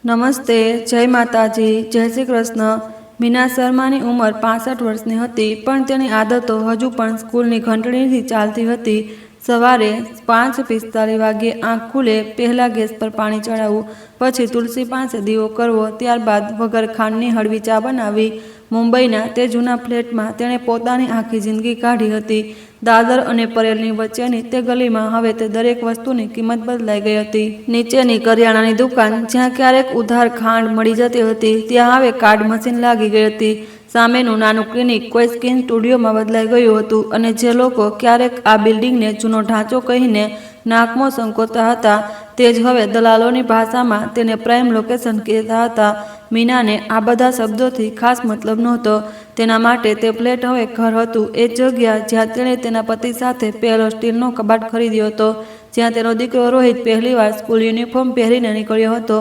નમસ્તે, જય માતાજી, જય શ્રી કૃષ્ણ। મીના શર્માની ઉંમર 65 વર્ષની હતી, પણ તેની આદતો હજુ પણ સ્કૂલની ઘંટડીથી ચાલતી હતી। સવારે 5:45 વાગ્યે આંખ ખુલે પહેલાં ગેસ પર પાણી ચડાવવું, પછી તુલસી પાસે દીવો કરવો, ત્યારબાદ વગર ખાંડની હળવી ચા બનાવવી। મુંબઈના તે જૂના ફ્લેટમાં તેણે પોતાની આખી જિંદગી કાઢી હતી। દાદર અને પરેલની વચ્ચેની તે ગલીમાં હવે તે દરેક વસ્તુની કિંમત બદલાઈ ગઈ હતી। નીચેની કરિયાણાની દુકાન, જ્યાં ક્યારેક ઉધાર ખાંડ મળી જતી હતી, ત્યાં હવે કાર્ડ મશીન લાગી ગઈ હતી। સામેનું નાનું ક્લિનિક કોઈ સ્કિન સ્ટુડિયોમાં બદલાઈ ગયું હતું, અને જે લોકો ક્યારેક આ બિલ્ડિંગને જૂનો ઢાંચો કહીને નાકમાં સંકોચતા હતા, તે જ હવે દલાલોની ભાષામાં તેને પ્રાઇમ લોકેશન કહેતા હતા। મીનાને આ બધા શબ્દોથી ખાસ મતલબ નહોતો। તેના માટે તે ફ્લેટ હવે ઘર હતું, એ જગ્યા જ્યાં તેણે તેના પતિ સાથે પહેલો સ્ટીલનો કબાટ ખરીદ્યો હતો, જ્યાં તેનો દીકરો રોહિત પહેલીવાર સ્કૂલ યુનિફોર્મ પહેરીને નીકળ્યો હતો,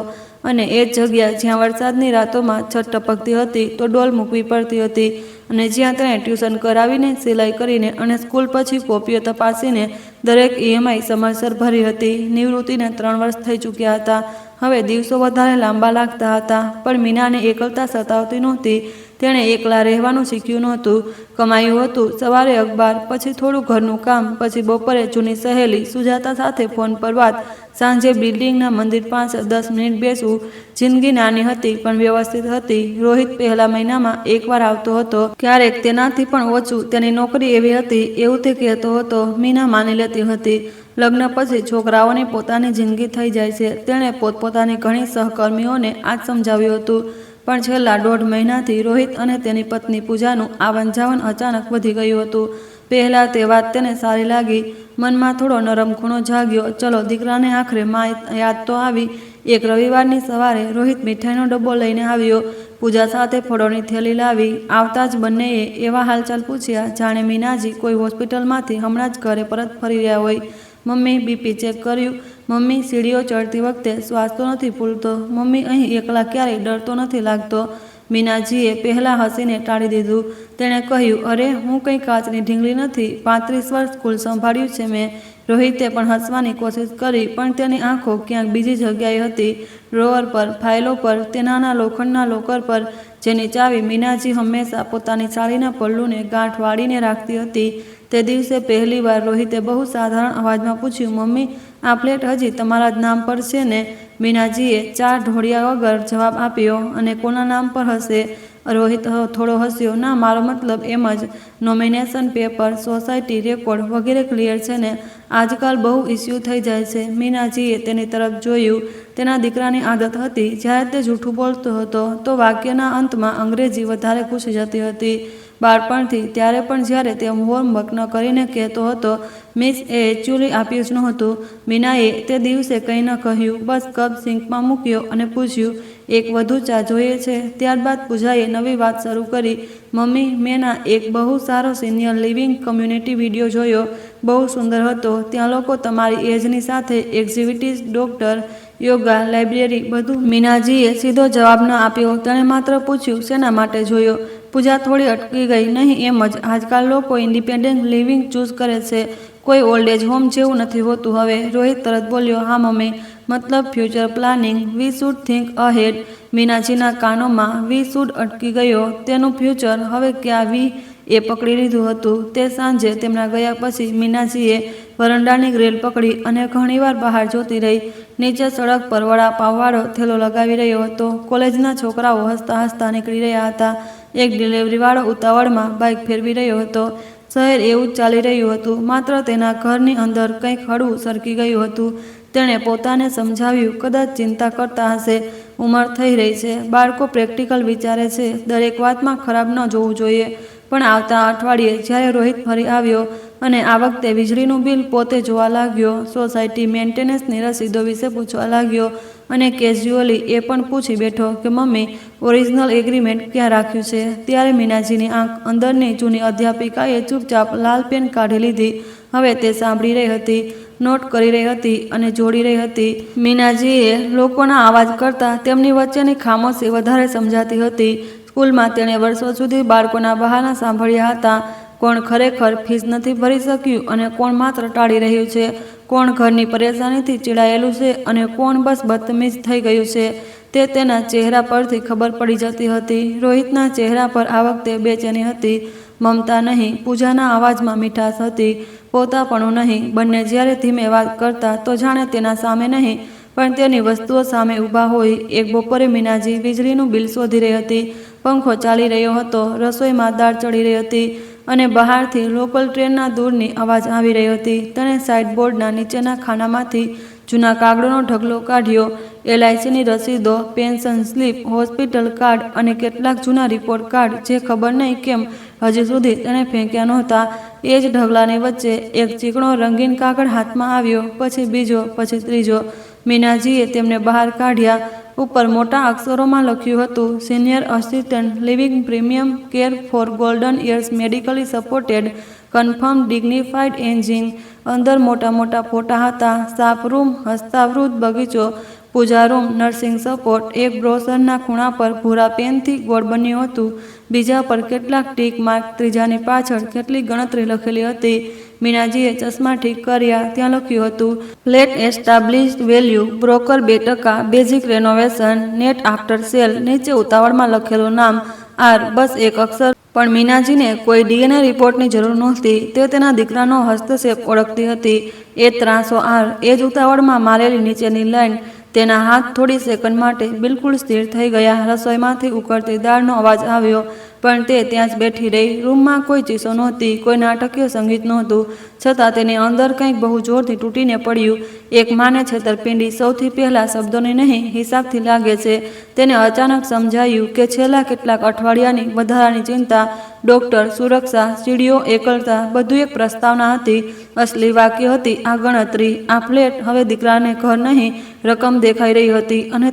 અને એ જગ્યા જ્યાં વરસાદની રાતોમાં છત ટપકતી હતી તો ડોલ મૂકવી પડતી હતી, અને જ્યાં તેણે ટ્યુશન કરાવીને, સિલાઈ કરીને અને સ્કૂલ પછી કોપીઓ તપાસીને દરેક EMI સમયસર ભરી હતી। નિવૃત્તિને 3 વર્ષ થઈ ચૂક્યા હતા। હવે દિવસો વધારે લાંબા લાગતા હતા, પણ મીનાને એકલતા સતાવતી નહોતી। તેણે એકલા રહેવાનું શીખ્યું નહોતું, કમાયું હતું સવારે અખબાર, પછી થોડું ઘરનું કામ, પછી બપોરે જૂની સહેલી સુજાતા સાથે ફોન પર વાત, સાંજે બિલ્ડિંગના મંદિર પાસે 10 મિનિટ બેસવું। જિંદગી નાની હતી પણ વ્યવસ્થિત હતી। રોહિત પહેલા મહિનામાં એકવાર આવતો હતો, ક્યારેક તેનાથી પણ ઓછું। તેની નોકરી એવી હતી એવું તે કહેતો હતો। મીના માની લેતી હતી। લગ્ન પછી છોકરાઓની પોતાની જિંદગી થઈ જાય છે। તેણે પોતપોતાની ઘણી સહકર્મીઓને આ જ સમજાવ્યું હતું, પણ છેલ્લા 1.5 મહિનાથી રોહિત અને તેની પત્ની પૂજાનું આવન જાવન અચાનક વધી ગયું હતું। પહેલાં તે વાત તેને સારી લાગી, મનમાં થોડો નરમ ખૂણો જાગ્યો। ચલો, દીકરાને આખરે માં યાદ તો આવી। એક રવિવારની સવારે રોહિત મીઠાઈનો ડબ્બો લઈને આવ્યો, પૂજા સાથે ફળોની થેલી લાવી। આવતા જ બંનેએ એવા હાલચાલ પૂછ્યા જાણે મીનાજી કોઈ હોસ્પિટલમાંથી હમણાં જ ઘરે પરત ફરી રહ્યા હોય। મમ્મી, બીપી ચેક કર્યું? મમ્મી, સીડીઓ ચડતી વખતે શ્વાસ તો નથી ફૂલતો? મમ્મી, અહીં એકલા ક્યારેય ડર તો નથી લાગતો? મીનાજીએ પહેલાં હસીને ટાળી દીધું। તેણે કહ્યું, અરે, હું કંઈ કાચની ઢીંગલી નથી। 35 વર્ષ સ્કૂલ સંભાળ્યું છે મેં। રોહિતે પણ હસવાની કોશિશ કરી, પણ તેની આંખો ક્યાંક બીજી જગ્યાએ હતી, ડ્રોવર પર, ફાઇલો પર, તે નાના લોખંડના લોકર પર, જેની ચાવી મીનાજી હંમેશા પોતાની સાડીના પલ્લુને ગાંઠ વાળીને રાખતી હતી। તે દિવસે પહેલીવાર રોહિતે બહુ સાધારણ અવાજમાં પૂછ્યું, મમ્મી, આ ફ્લેટ હજી તમારા જ નામ પર છે ને? મીનાજીએ ચાર ઢોળ્યા વગર જવાબ આપ્યો, અને કોના નામ પર હશે? રોહિત થોડો હસ્યો, ના, મારો મતલબ એમ જ, નોમિનેશન પેપર, સોસાયટી રેકોર્ડ વગેરે ક્લિયર છે ને? આજકાલ બહુ ઇસ્યુ થઈ જાય છે। મીનાજીએ તેની તરફ જોયું। તેના દીકરાની આદત હતી, જ્યારે તે જૂઠું બોલતો હતો તો વાક્યના અંતમાં અંગ્રેજી વધારે ઘૂસી જતી હતી। બાળપણથી, ત્યારે પણ જ્યારે તે હોમવર્ક ન કરીને કહેતો હતો, મિસ, એ એકચ્યુઅલી આપ્યું જ નહોતું। મીનાએ તે દિવસે કંઈ ન કહ્યું, બસ કપ સિંકમાં મૂક્યો અને પૂછ્યું, એક વધુ ચા જોઈએ છે? ત્યારબાદ પૂજાએ નવી વાત શરૂ કરી, મમ્મી, મેં ના એક બહુ સારો સિનિયર લિવિંગ કમ્યુનિટી વિડીયો જોયો, બહુ સુંદર હતો। ત્યાં લોકો તમારી એજની સાથે એક્ટિવિટીઝ, ડૉક્ટર, યોગા, લાઇબ્રેરી, બધું। મીનાજીએ સીધો જવાબ ન આપ્યો। તેણે માત્ર પૂછ્યું, શેના માટે જોયો? પૂજા થોડી અટકી ગઈ, નહીં, એમ જ, આજકાલ લોકો ઇન્ડિપેન્ડન્ટ લિવિંગ ચૂઝ કરે છે, કોઈ ઓલ્ડ એજ હોમ જેવું નથી હોતું હવે। રોહિત તરત બોલ્યો, હા મમ્મી, મતલબ future planning, we should think ahead. મીનાજીના કાનોમાં વી શુડ અટકી ગયો। તેનું ફ્યુચર હવે ક્યાં વી એ પકડી લીધું હતું। તે સાંજે તેમના ગયા પછી મીનાજીએ વરંડાની ગ્રીલ પકડી અને ઘણીવાર બહાર જોતી રહી। નીચે સડક પર વડાપાવવાળો થેલો લગાવી રહ્યો હતો। કોલેજના છોકરાઓ હસતા હસતા નીકળી રહ્યા હતા। એક ડિલિવરીવાળો ઉતાવળમાં બાઇક ફેરવી રહ્યો હતો। શહેર એવું જ ચાલી રહ્યું હતું, માત્ર તેના ઘરની અંદર કંઈક હળવું સરકી ગયું હતું। તેણે પોતાને સમજાવ્યું, કદાચ ચિંતા કરતા હશે, ઉંમર થઈ રહી છે, બાળકો પ્રેક્ટિકલ વિચારે છે, દરેક વાતમાં ખરાબ ન જોવું જોઈએ। પણ આવતા અઠવાડિયે જ્યારે રોહિત ફરી આવ્યો અને આ વખતે વીજળીનું બિલ પોતે જોવા લાગ્યો, સોસાયટી મેન્ટેનન્સની રસીદો વિશે પૂછવા લાગ્યો, અને કેઝ્યુઅલી એ પણ પૂછી બેઠો કે મમ્મી, ઓરિજિનલ એગ્રીમેન્ટ ક્યાં રાખ્યું છે, ત્યારે મીનાજીની આંખ અંદરની જૂની અધ્યાપિકાએ ચૂપચાપ લાલ પેન કાઢી લીધી। હવે તે સાંભળી રહી હતી, નોટ કરી રહી હતી અને જોડી રહી હતી। મીનાજીએ લોકોના અવાજ કરતાં તેમની વચ્ચેની ખામોશી વધારે સમજાતી હતી। સ્કૂલમાં તેણે વર્ષો સુધી બાળકોના બહાના સાંભળ્યા હતા, કોણ ખરેખર ફીસ નથી ભરી શક્યું અને કોણ માત્ર ટાળી રહ્યું છે, કોણ ઘરની પરેશાનીથી ચીડાયેલું છે અને કોણ બસ બદતમીઝ થઈ ગયું છે। તે તેના ચહેરા પરથી ખબર પડી જતી હતી. રોહિતના ચહેરા પર આ વખતે બેચેની હતી, મમતા નહીં. પૂજાના અવાજમાં મીઠાશ હતી, પોતાપણું નહીં. બંને જ્યારે ધીમે વાત કરતા તો જાણે તેના સામે નહીં પણ તેની વસ્તુઓ સામે ઊભા હોય. એક બપોરે મીનાજી વીજળીનું બિલ શોધી રહી હતી. પંખો ચાલી રહ્યો હતો, રસોઈમાં દાળ ચડી રહી હતી અને બહારથી લોકલ ટ્રેનના દૂરની અવાજ આવી રહી હતી. તેણે સાઇડબોર્ડના નીચેના ખાનામાંથી જૂના કાગળોનો ઢગલો કાઢ્યો. LICની રસીદો, પેન્શન સ્લીપ, હોસ્પિટલ કાર્ડ અને કેટલાક જૂના રિપોર્ટ કાર્ડ જે ખબર નહીં કેમ હજી સુધી તેણે ફેંક્યા નહોતા. એ જ ઢગલાની વચ્ચે એક ચીકણો રંગીન કાગળ હાથમાં આવ્યો, પછી બીજો, પછી ત્રીજો. મીનાજીએ તેમને બહાર કાઢ્યા. ઉપર મોટા અક્ષરોમાં લખ્યું હતું, senior assistant living premium care for golden years medically supported confirm ડિગ્નિફાઈડ ageing. અંદર મોટા મોટા ફોટા હતા. સાફ રૂમ, હસતા વૃદ્ધ બગીચો, પૂજા રૂમ, નર્સિંગ સપોર્ટ. એક બ્રોશરના ખૂણા પર ભૂરા પેનથી ગોળ બન્યું હતું, બીજા પર કેટલાક ટીક માર્ક, ત્રીજાની પાછળ કેટલી ગણતરી લખેલી હતી. મીનાજીએ ચશ્મા ઠીક કર્યા. ત્યાં લખ્યું હતું, flat established value, broker 2%, basic renovation, net after cell. નીચે ઉતાવળમાં લખેલું નામ R, બસ એક અક્ષર. પણ મીનાજીને કોઈ DNA રિપોર્ટની જરૂર નહોતી. તે તેના દીકરાનો હસ્તક્ષેપ ઓળખતી હતી. એ ત્રાસો R, એ જ ઉતાવળમાં મારેલી નીચેની લાઈન. તેના હાથ થોડી સેકન્ડ માટે બિલકુલ સ્થિર થઈ ગયા. રસોઈમાંથી ઉકળતી દાળનો અવાજ આવ્યો, પણ તે ત્યાં જ બેઠી રહી. રૂમમાં કોઈ ચીસો નહોતી, કોઈ નાટકીય સંગીત નહોતું, છતાં તેની અંદર કંઈક બહુ જોરથી તૂટીને પડ્યું. એક માને છેતરપિંડી સૌથી પહેલા શબ્દોની નહીં, હિસાબથી લાગે છે. તેને અચાનક સમજાયું કે છેલ્લા કેટલાક અઠવાડિયાની વધારાની ચિંતા, ડોક્ટર, સુરક્ષા, સીડીઓ, એકલતા, બધું એક પ્રસ્તાવના હતી. અસલી વાક્ય હતી આ ગણતરી. આ ફ્લેટ હવે દીકરાને ઘર નહીં, રકમ દેખાઈ રહી હતી અને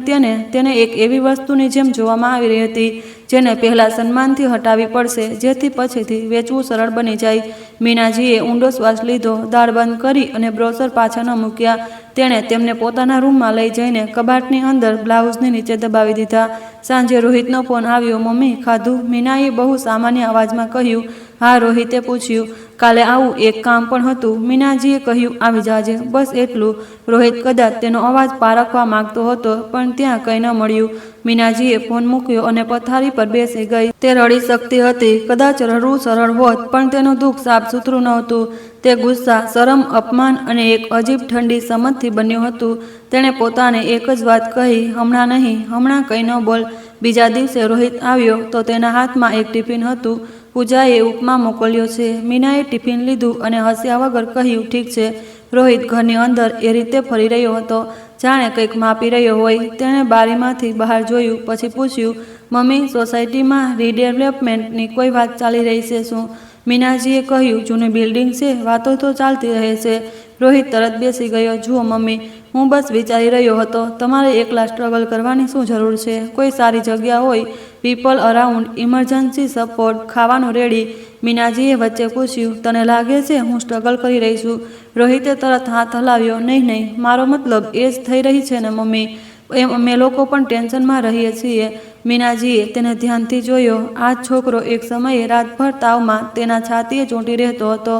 તેને એક એવી વસ્તુની જેમ જોવામાં આવી રહી હતી જેને પહેલા સન્માનથી હટાવી પડશે, જેથી પછીથી વેચવું સરળ બની જાય. મીનાજીએ ઊંડો શ્વાસ લીધો, દાળ બંધ કરી અને બ્રોશર પાછા ન મૂક્યા. તેણે તેમને પોતાના રૂમમાં લઈ જઈને કબાટની અંદર બ્લાઉઝની નીચે દબાવી દીધા. સાંજે રોહિતનો ફોન આવ્યો. મમ્મી, ખાધું? મીનાએ બહુ સામાન્ય અવાજમાં કહ્યું. હા, રોહિતે પૂછ્યું. કાલે આવું એક કામ પણ હતું. મીનાજીએ કહ્યું, આવી જાજે, બસ એટલું. રોહિત કદાચ તેનો અવાજ પારખવા માંગતો હતો, પણ ત્યાં કંઈ ન મળ્યું. મીનાજીએ ફોન મૂક્યો અને પથારી પર બેસી ગઈ. તે રડી શકતી હતી. કદાચ રડવું સરળ હોત, પણ તેનું દુઃખ સાફ સુથરું નહોતું. તે ગુસ્સા, શરમ, અપમાન અને એક અજીબ ઠંડી સમજથી બન્યું હતું. તેણે પોતાને એક જ વાત કહી, હમણાં નહીં, હમણાં કંઈ ન બોલ. બીજા દિવસે રોહિત આવ્યો તો તેના હાથમાં એક ટિફિન હતું. પૂજાએ ઉપમા મોકલ્યો છે. મીનાએ ટિફિન લીધું અને હસ્યા વગર કહ્યું, ઠીક છે. રોહિત ઘરની અંદર એ રીતે ફરી રહ્યો હતો, જાણે કંઈક માપી રહ્યો હોય. તેણે બારીમાંથી બહાર જોયું, પછી પૂછ્યું, મમ્મી, સોસાયટીમાં રીડેવલપમેન્ટની કોઈ વાત ચાલી રહી છે શું? મીનાજીએ કહ્યું, જૂની બિલ્ડિંગ છે, વાતો તો ચાલતી રહે છે. રોહિત તરત બેસી ગયો. જુઓ મમ્મી, હું બસ વિચારી રહ્યો હતો, તમારે એકલા સ્ટ્રગલ કરવાની શું જરૂર છે? કોઈ સારી જગ્યા હોય, પીપલ અરાઉન્ડ, ઇમરજન્સી સપોર્ટ, ખાવાનું રેડી. મીનાજીએ વચ્ચે પૂછ્યું, તને લાગે છે હું સ્ટ્રગલ કરી રહી છું? રોહિતે તરત હાથ હલાવ્યો. નહીં નહીં, મારો મતલબ એ જ થઈ રહી છે ને મમ્મી. અમે લોકો પણ ટેન્શનમાં રહીએ છીએ. મીનાજીએ તેને ધ્યાનથી જોયો. આ છોકરો એક સમયે રાતભર તાવમાં તેના છાતીએ ચોંટી રહેતો હતો.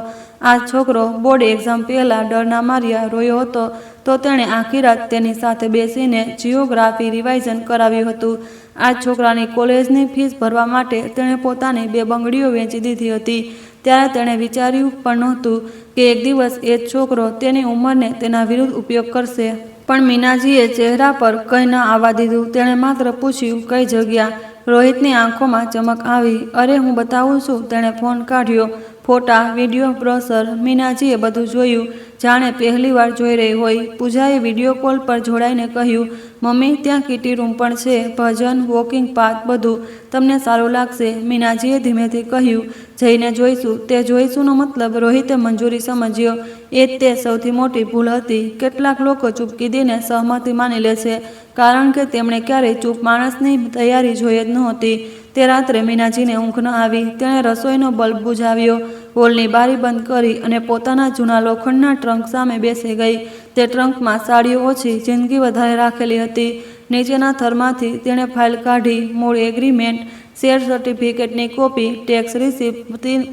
આ છોકરો બોર્ડ એક્ઝામ પહેલાં ડરના માર્યા રોયો હતો, તો તેણે આખી રાત તેની સાથે બેસીને જિયોગ્રાફી રિવાઇઝન કરાવ્યું હતું. આ છોકરાની કોલેજની ફીસ ભરવા માટે તેણે પોતાની 2 બંગડીઓ વેચી દીધી હતી. ત્યારે તેણે વિચાર્યું પણ નહોતું કે એક દિવસ એ જ છોકરો તેની ઉંમરને તેના વિરુદ્ધ ઉપયોગ કરશે. પણ મીનાજીએ ચહેરા પર કંઈ ન આવવા દીધું. તેણે માત્ર પૂછ્યું, કઈ જગ્યા? રોહિતની આંખોમાં ચમક આવી. અરે, હું બતાવું છું. તેણે ફોન કાઢ્યો. ફોટા, વિડીયો, બ્રોશર. મીનાજીએ બધું જોયું, જાણે પહેલીવાર જોઈ રહી હોય. પૂજાએ વિડીયો કોલ પર જોડાઈને કહ્યું, મમ્મી, ત્યાં કિટી રૂમ પણ છે, ભજન, વોકિંગ પાથ, બધું. તમને સારું લાગશે. મીનાજીએ ધીમેથી કહ્યું, જઈને જોઈશું. તે જોઈશુંનો મતલબ રોહિતે મંજૂરી સમજ્યો. એ જ તે સૌથી મોટી ભૂલ હતી. કેટલાક લોકો ચૂપકી દઈને સહમતિ માની લે છે, કારણ કે તેમણે ક્યારેય ચૂપ માણસની તૈયારી જોઈ જ નહોતી. તે રાત્રે મીનાજીને ઊંઘ ન આવી. તેણે રસોઈનો બલ્બ બુઝાવ્યો, હોલની બારી બંધ કરી અને પોતાના જૂના લોખંડના ટ્રંક સામે બેસી ગઈ. તે ટ્રંકમાં સાડીઓ ઓછી, જિંદગી વધારે રાખેલી હતી. નીચેના થરમાંથી તેણે ફાઇલ કાઢી. મૂળ એગ્રીમેન્ટ, શેર સર્ટિફિકેટની કોપી, ટેક્સ રિસિપ્ટ,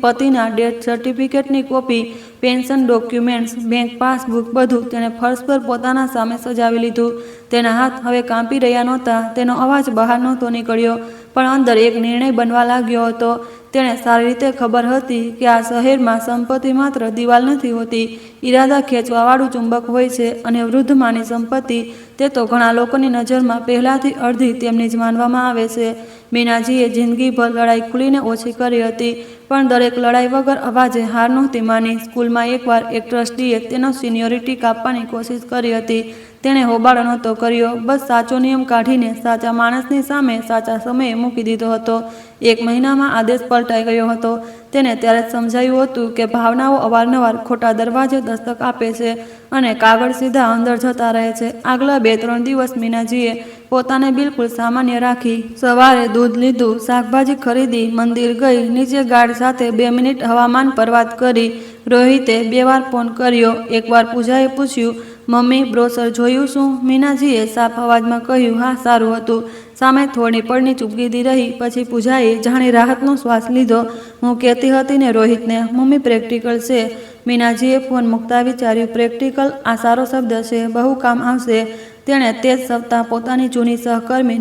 પતિના ડેથ સર્ટિફિકેટની copy, pension documents, bank passbook બધું તેણે ફર્શ પર પોતાના સામે સજાવી લીધું. તેના હાથ હવે કાંપી રહ્યા નહોતા. તેનો અવાજ બહાર નહોતો નીકળ્યો, પણ અંદર એક નિર્ણય બનવા લાગ્યો હતો. તેણે સારી રીતે ખબર હતી કે આ શહેરમાં સંપત્તિ માત્ર દિવાલ નથી હોતી, ઈરાદા ખેંચવાવાળું ચુંબક હોય છે. અને વૃદ્ધ માની સંપત્તિ, તે તો ઘણા લોકોની નજરમાં પહેલાંથી અડધી તેમની જ માનવામાં આવે છે. મીનાજીએ જિંદગીભર લડાઈ ખુલીને ઓછી કરી હતી, પણ દરેક લડાઈ વગર અવાજે હાર નહોતી માની. સ્કૂલમાં એકવાર એક ટ્રસ્ટીએ તેનો સિનિયોરિટી કાપવાની કોશિશ કરી હતી. તેણે હોબાળો નહોતો કર્યો, બસ સાચો નિયમ કાઢીને સાચા માણસની સામે સાચા સમયે મૂકી દીધો હતો. 1 મહિનામાં આદેશ પલટાઈ ગયો હતો. તેને ત્યારે જ સમજાયું હતું કે ભાવનાઓ અવારનવાર ખોટા દરવાજે દસ્તક આપે છે અને કાગળ સીધા અંદર જતા રહે છે. આગલા 2-3 દિવસ મીનાજીએ પોતાને બિલકુલ સામાન્ય રાખી. સવારે દૂધ લીધું, શાકભાજી ખરીદી, મંદિર ગઈ, નીચે ગાર્ડ સાથે 2 મિનિટ હવામાન પર વાત કરી. રોહિતે 2 વાર ફોન કર્યો. એકવાર પૂજાએ પૂછ્યું, મમ્મી બ્રોશર જોયું શું? મીનાજીએ સાફ અવાજમાં કહ્યું, હા સારું હતું. સામે થોડી પળની ચૂપગીરી રહી. પછી પૂજાએ જાણે રાહતનો શ્વાસ લીધો. હું કહેતી હતી ને રોહિતને, મમ્મી પ્રેક્ટિકલ છે. મીનાજીએ ફોન મૂકતા વિચાર્યું, પ્રેક્ટિકલ, આ સારો શબ્દ છે, બહુ કામ આવશે. તેણે તે જ સપ્તાહ પોતાની જૂની સહકર્મી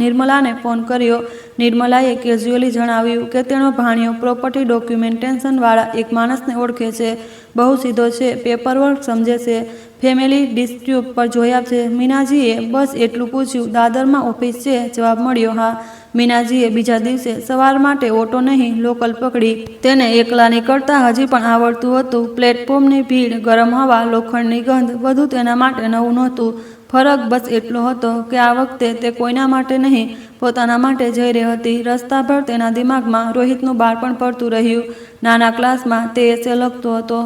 નિર્મલાને ફોન કર્યો. નિર્મલાએ કેઝ્યુઅલી જણાવ્યું કે તેનો ભાણિયો પ્રોપર્ટી ડોક્યુમેન્ટેશનવાળા એક માણસને ઓળખે છે. બહુ સીધો છે, પેપરવર્ક સમજે છે, ફેમિલી ડિસ્પ્યુટ પર જોયા છે. મીનાજીએ બસ એટલું પૂછ્યું, દાદરમાં ઓફિસ છે? જવાબ મળ્યો, હા. મીનાજીએ બીજા દિવસે સવાર માટે ઓટો નહીં, લોકલ પકડી. તેને એકલા નીકળતા હજી પણ આવડતું હતું. પ્લેટફોર્મની ભીડ, ગરમ હવા, લોખંડની ગંધ, બધું તેના માટે નવું નહોતું. ફરક બસ એટલો હતો કે આ વખતે તે કોઈના માટે નહીં, પોતાના માટે જઈ રહી હતી. રસ્તાભર તેના દિમાગમાં રોહિતનું બાળપણ પડતું રહ્યું. નાના ક્લાસમાં તે એસે લખતો હતો,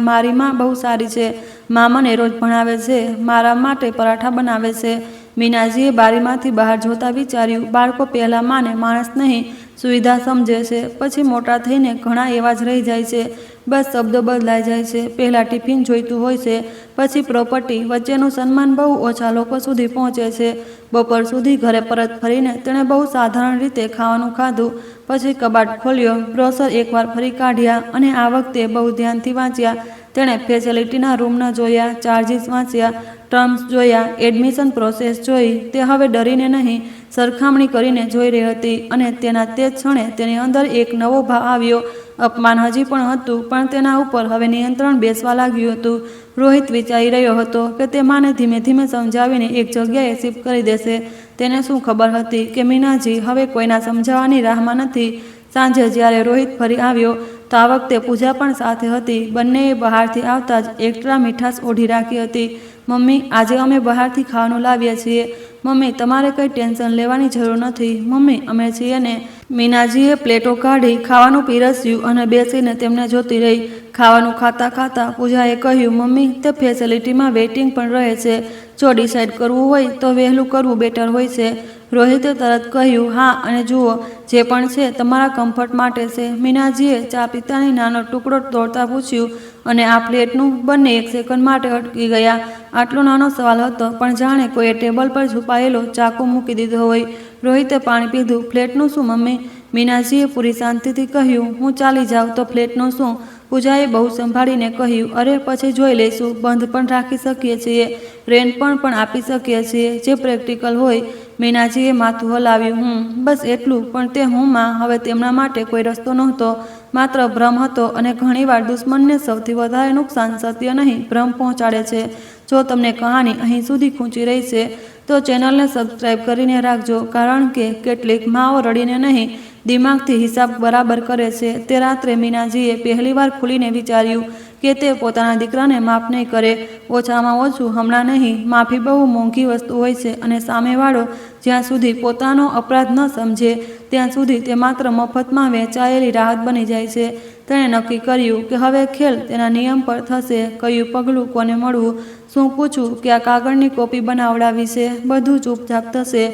મારી માં બહુ સારી છે, માં મને રોજ ભણાવે છે, મારા માટે પરાઠા બનાવે છે. મીનાજીએ બારીમાંથી બહાર જોતા વિચાર્યું, બાળકો પહેલાં માને માણસ નહીં, સુવિધા સમજે છે. પછી મોટા થઈને ઘણા એવા જ રહી જાય છે. બસ શબ્દો બદલાઈ જાય છે. પહેલાં ટિફિન જોઈતું હોય છે, પછી પ્રોપર્ટી. વચ્ચેનું સન્માન બહુ ઓછા લોકો સુધી પહોંચે છે. બપોર સુધી ઘરે પરત ફરીને તેણે બહુ સાધારણ રીતે ખાવાનું ખાધું. પછી કબાટ ખોલ્યો, બ્રોશર એકવાર ફરી કાઢ્યા અને આ વખતે બહુ ધ્યાનથી વાંચ્યા. તેણે ફેસિલિટીના રૂમ ન જોયા, ચાર્જિસ વાંચ્યા, ટર્મ્સ જોયા, એડમિશન પ્રોસેસ જોઈ. તે હવે ડરીને નહીં, સરખામણી કરીને જોઈ રહી હતી. અને તેના તે જ ક્ષણે તેની અંદર એક નવો ભાવ આવ્યો. અપમાન હજી પણ હતું, પણ તેના ઉપર હવે નિયંત્રણ બેસવા લાગ્યું હતું. રોહિત વિચારી રહ્યો હતો કે તે માને ધીમે ધીમે સમજાવીને એક જગ્યાએ શિફ્ટ કરી દેશે. તેને શું ખબર હતી કે મીનાજી હવે કોઈના સમજાવવાની રાહમાં નથી. સાંજે જ્યારે રોહિત ફરી આવ્યો તો આ વખતે પૂજા પણ સાથે હતી. બંનેએ બહારથી આવતા જ એક્સ્ટ્રા મીઠાશ ઓઢી રાખી હતી. મમ્મી, આજે અમે બહારથી ખાવાનું લાવ્યા છીએ. મમ્મી, તમારે કંઈ ટેન્શન લેવાની જરૂર નથી. મમ્મી, અમે છીએ ને. મીનાજીએ પ્લેટો કાઢી, ખાવાનું પીરસ્યું અને બેસીને તેમને જોતી રહી. ખાવાનું ખાતા ખાતા પૂજાએ કહ્યું, મમ્મી, તે ફેસિલિટીમાં વેઇટિંગ પણ રહે છે. જો ડિસાઇડ કરવું હોય તો વહેલું કરવું બેટર હોય છે. રોહિતે તરત કહ્યું, હા, અને જુઓ, જે પણ છે તમારા કમ્ફર્ટ માટે છે. મીનાજીએ ચા પીતાની નાનો ટુકડો તોડતા પૂછ્યું, અને આ પ્લેટનું? બંને એક સેકન્ડ માટે અટકી ગયા. આટલો નાનો સવાલ હતો, પણ જાણે કોઈએ ટેબલ પર છુપાયેલો ચાકુ મૂકી દીધો હોય. રોહિતે પાણી પીધું. ફ્લેટનું શું મમ્મી? મીનાજીએ પૂરી શાંતિથી કહ્યું, હું ચાલી જાઉં તો ફ્લેટનું શું? પૂજાએ બહુ સંભાળીને કહ્યું, અરે પછી જોઈ લઈશું, બંધ પણ રાખી શકીએ છીએ, રેન્ટ પણ આપી શકીએ છીએ, જે પ્રેક્ટિકલ હોય. મીનાજીએ માથું હલાવ્યું, બસ એટલું. પણ તે હુંમાં હવે તેમના માટે કોઈ રસ્તો નહોતો, માત્ર ભ્રમ હતો. અને ઘણીવાર દુશ્મનને સૌથી વધારે નુકસાન સત્ય નહીં, ભ્રમ પહોંચાડે છે. જો તમને કહાની અહીં સુધી ખૂંચી રહી છે તો ચેનલને સબસ્ક્રાઈબ કરીને રાખજો, કારણ કે કેટલીક માઓ રડીને નહીં, દિમાગથી હિસાબ બરાબર કરે છે. તે રાત્રે મીનાજીએ પહેલીવાર ખુલીને વિચાર્યું કે તે પોતાના દીકરાને માફ નહીં કરે. ઓછામાં ઓછું હમણાં નહીં. માફી બહુ મોંઘી વસ્તુ હોય છે, અને સામેવાળો જ્યાં સુધી પોતાનો અપરાધ ન સમજે ત્યાં સુધી તે માત્ર મફતમાં વહેંચાયેલી રાહત બની જાય છે. તેણે નક્કી કર્યું કે હવે ખેલ તેના નિયમ પર થશે. કયું પગલું, કોને મળવું, શું પૂછવું, કે આ કાગળની કોપી બનાવડાવી છે, બધું ચૂપચાપ થશે.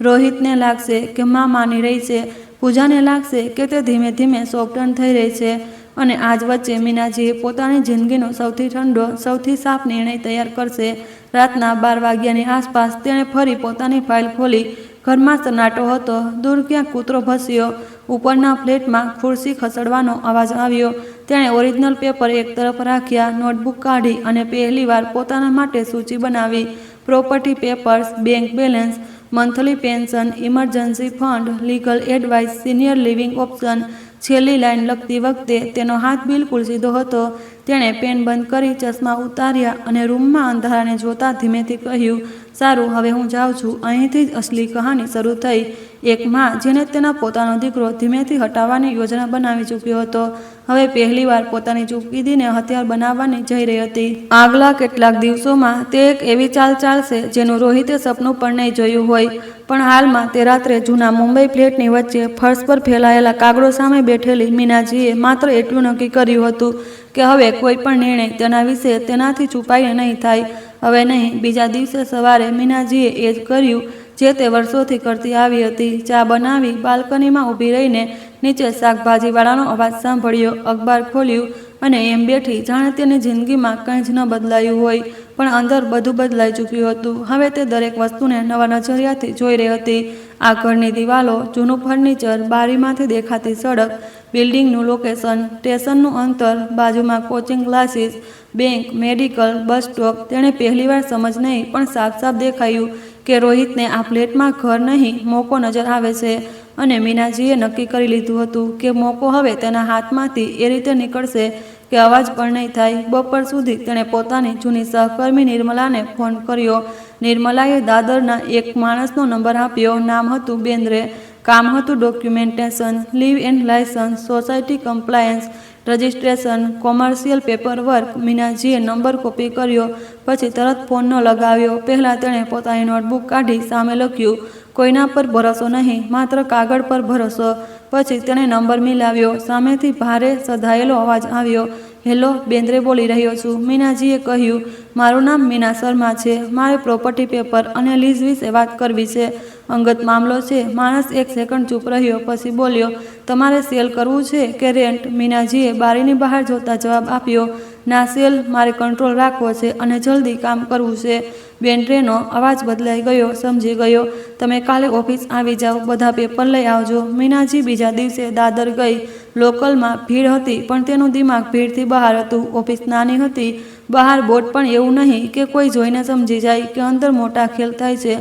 રોહિતને લાગશે કે માં માની રહી છે. પૂજાને લાગશે કે તે ધીમે ધીમે સોફ્ટન થઈ રહી છે. અને આજ વચ્ચે મીનાજીએ પોતાની જિંદગીનો સૌથી ઠંડો, સૌથી સાફ નિર્ણય તૈયાર કરશે. રાતના 12 વાગ્યાની આસપાસ તેણે ફરી પોતાની ફાઇલ ખોલી. ઘરમાં સન્નાટો હતો. દૂર ક્યાંક કૂતરો ભસ્યો. ઉપરના ફ્લેટમાં ખુરશી ખસેડવાનો અવાજ આવ્યો. તેણે ઓરિજિનલ પેપર એક તરફ રાખ્યા, નોટબુક કાઢી અને પહેલીવાર પોતાના માટે સૂચિ બનાવી. Property papers, bank balance, monthly pension, emergency fund, legal advice, senior living option. છેલ્લી લાઈન લખતી વખતે તેનો હાથ બિલકુલ સીધો હતો. તેણે પેન બંધ કરી ચશ્મા ઉતાર્યા અને રૂમમાં અંધારાને જોતા ધીમેથી કહ્યું, સારું, હવે હું જાઉં છું. અહીંથી જ અસલી કહાની શરૂ થઈ. એક માં જેને તેના પોતાનો દીકરો ધીમેથી હટાવવાની યોજના બનાવી ચૂક્યો હતો, હવે પહેલીવાર પોતાની ચૂપકીદીને હથિયાર બનાવવાની જઈ રહી હતી. આગલા કેટલાક દિવસોમાં તે એક એવી ચાલ ચાલશે જેનું રોહિતે સપનું પણ નહીં જોયું હોય. પણ હાલમાં તે રાત્રે જૂના મુંબઈ ફ્લેટની વચ્ચે ફર્શ પર ફેલાયેલા કાગળો સામે બેઠેલી મીનાજીએ માત્ર એટલું નક્કી કર્યું હતું કે હવે કોઈ પણ નિર્ણય તેના વિશે તેનાથી છુપાઈને નહીં થાય. હવે નહીં. બીજા દિવસે સવારે મીનાજીએ એ જ કર્યું જે તે વર્ષોથી કરતી આવી હતી. ચા બનાવી, બાલ્કનીમાં ઊભી રહીને નીચે શાકભાજીવાળાનો અવાજ સાંભળ્યો, અખબાર ખોલ્યું અને એમ બેઠી જાણે તેની જિંદગીમાં કંઈ જ ન બદલાયું હોય. પણ અંદર બધું બદલાઈ ચૂક્યું હતું. હવે તે દરેક વસ્તુને નવા નજરિયાથી જોઈ રહી હતી. આ ઘરની દિવાલો, જૂનું ફર્નિચર, બારીમાંથી દેખાતી સડક, બિલ્ડિંગનું લોકેશન, સ્ટેશનનું અંતર, બાજુમાં coaching classes, bank, medical, bus stop. તેણે પહેલીવાર સમજ નહીં પણ સાફ સાફ દેખાયું કે રોહિતને આ ફ્લેટમાં ઘર નહીં, મોકો નજર આવે છે. અને મીનાજીએ નક્કી કરી લીધું હતું કે મોકો હવે તેના હાથમાંથી એ રીતે નીકળશે કે અવાજ પણ નહીં થાય. બપોર સુધી તેણે પોતાની જૂની સહકર્મી નિર્મલાને ફોન કર્યો. નિર્મલાએ દાદરના એક માણસનો નંબર આપ્યો. નામ હતું બેન્દ્રે. કામ હતું documentation, leave and license, society compliance, registration, commercial paper work. મીનાજીએ નંબર કોપી કર્યો, પછી તરત ફોન ન લગાવ્યો. પહેલાં તેણે પોતાની નોટબુક કાઢી સામે લખ્યું, કોઈના પર ભરોસો નહીં, માત્ર કાગળ પર ભરોસો. પછી તેણે નંબર મિલાવ્યો. સામેથી ભારે સધાયેલો અવાજ આવ્યો, હેલો, બેન્દ્રે બોલી રહ્યો છું. મીનાજીએ કહ્યું, મારું નામ મીના શર્મા છે. મારે પ્રોપર્ટી પેપર અને લીઝ વિશે વાત કરવી છે. અંગત મામલો છે. માણસ એક સેકન્ડ ચૂપ રહ્યો, પછી બોલ્યો, તમારે સેલ કરવું છે કે રેન્ટ? મીનાજીએ બારીની બહાર જોતા જવાબ આપ્યો, ના, સેલ. મારે કંટ્રોલ રાખવો છે અને જલ્દી કામ કરવું છે. બેન્દ્રેનો અવાજ બદલાઈ ગયો. સમજી ગયો. તમે કાલે ઓફિસ આવી જાઓ, બધા પેપર લઈ આવજો. મીનાજી બીજા દિવસે દાદર ગઈ. લોકલમાં ભીડ હતી પણ તેનું દિમાગ ભીડથી બહાર હતું. ઓફિસ નાની હતી. બહાર બોર્ડ પણ એવું નહીં કે કોઈ જોઈને સમજી જાય કે અંદર મોટા ખેલ થાય છે.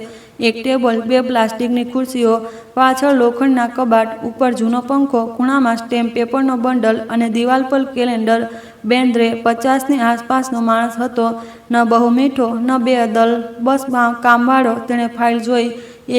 એક ટેબલ, બે પ્લાસ્ટિકની ખુરશીઓ, પાછળ લોખંડના કબાટ, ઉપર જૂનો પંખો, ખૂણામાં સ્ટેમ્પ પેપરનો બંડલ અને દિવાલ પર કેલેન્ડર. બેન્દ્રે 50ની આસપાસનો માણસ હતો. ન બહુ મીઠો, ન બેઅદલ, બસ કામવાળો. તેણે ફાઇલ જોઈ,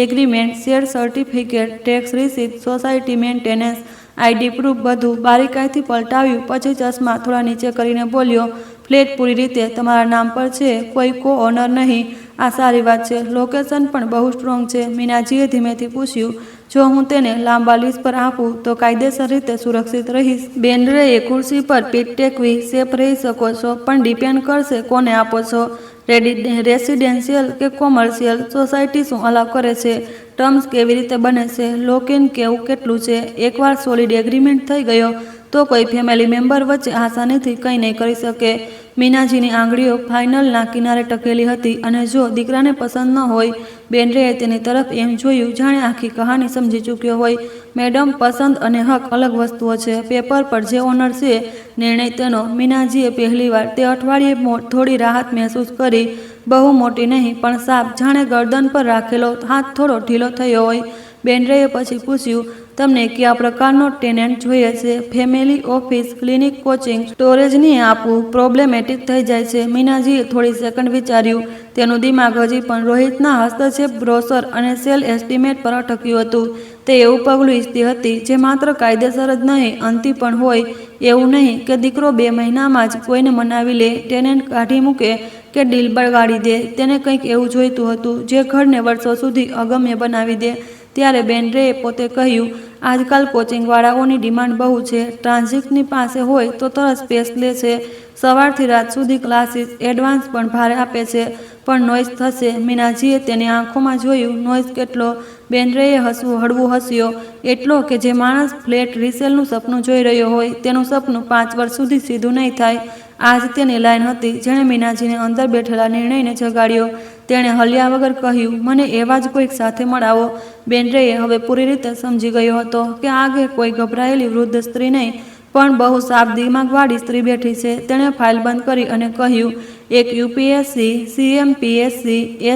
agreement, share certificate, tax receipt, society maintenance, ID proof, બધું બારીકાઈથી પલટાવ્યું. પછી ચશ્મા થોડા નીચે કરીને બોલ્યો, ફ્લેટ પૂરી રીતે તમારા નામ પર છે, કોઈ કો ઓનર નહીં. આ સારી વાત છે. લોકેશન પણ બહુ સ્ટ્રોંગ છે. મીનાજીએ ધીમેથી પૂછ્યું, જો હું તેને લાંબા લીઝ પર આપું તો કાયદેસર રીતે સુરક્ષિત રહીશ? બેન્દ્રેએ ખુરશી પર પીઠ ટેકવી, સેફ રહી શકો છો, પણ ડિપેન્ડ કરશે કોને આપો છો, રેસિડેન્શિયલ કે કોમર્શિયલ. સોસાયટી શું અલાવ કરે છે? ટર્મ્સ કેવી રીતે બને છે? લોકિન કેવું કેટલું છે? એકવાર સોલિડ એગ્રીમેન્ટ થઈ ગયો તો કોઈ ફેમિલી મેમ્બર વચ્ચે આસાનીથી કંઈ નહીં કરી શકે. મીનાજીની આંગળીઓ ફાઇનલના કિનારે ટકેલી હતી અને જો દીકરાને પસંદ ન હોય, બેન્દ્રેએ તેની તરફ એમ જોયું જાણે આખી કહાની સમજી ચૂક્યો હોય. મેડમ, પસંદ અને હક અલગ વસ્તુઓ છે. પેપર પર જે ઓનર છે, નિર્ણય તેનો. મીનાજીએ પહેલીવાર તે અઠવાડિયે થોડી રાહત મહેસૂસ કરી. બહુ મોટી નહીં પણ સાફ, જાણે ગરદન પર રાખેલો હાથ થોડો ઢીલો થયો હોય. બેન્દ્રેએ પછી પૂછ્યું, તમને કયા પ્રકારનો ટેનેન્ટ જોઈએ છે? Family, office, clinic, coaching? Storage નહીં આપવું, પ્રોબ્લેમેટિક થઈ જાય છે. મીનાજીએ થોડી સેકન્ડ વિચાર્યું. તેનું દિમાગ હજી પણ રોહિતના હસ્તક્ષેપ, બ્રોશર અને સેલ એસ્ટિમેટ પર અટક્યું હતું. તે એવું પગલું ઈચ્છતી હતી જે માત્ર કાયદેસર જ નહીં, અંતિ પણ હોય. એવું નહીં કે દીકરો 2 મહિનામાં જ કોઈને મનાવી લે, ટેનેન્ટ કાઢી મૂકે કે ડીલ બગાડી દે. તેને કંઈક એવું જોઈતું હતું જે ઘરને વર્ષો સુધી અગમ્ય બનાવી દે. ત્યારે બેન્દ્રેએ પોતે કહ્યું, આજકાલ કોચિંગવાળાઓની ડિમાન્ડ બહુ છે. ટ્રાન્ઝિટની પાસે હોય તો તરત સ્પેસ લે છે. સવારથી રાત સુધી ક્લાસીસ, એડવાન્સ પણ ભારે આપે છે. પણ નોઇઝ થશે. મીનાજીએ તેની આંખોમાં જોયું. નોઇઝ કેટલો? બેન્દ્રેએ હળવું હસ્યો. એટલો કે જે માણસ ફ્લેટ રિસેલનું સપનું જોઈ રહ્યો હોય તેનું સપનું 5 વર્ષ સુધી સીધું નહીં થાય. આજ તેની લાઈન હતી જેણે મીનાજીને અંદર બેઠેલા નિર્ણયને જગાડ્યો. તેણે હલ્યા વગર કહ્યું, મને એવા જ કોઈક સાથે મળાવો. બેન્ડ્રેએ હવે પૂરી રીતે સમજી ગયો હતો કે આગે કોઈ ગભરાયેલી વૃદ્ધ સ્ત્રી નહીં પણ બહુ સાફ દિમાગવાળી સ્ત્રી બેઠી છે. તેણે ફાઇલ બંધ કરી અને કહ્યું, એક યુપીએસસી, CMPSC,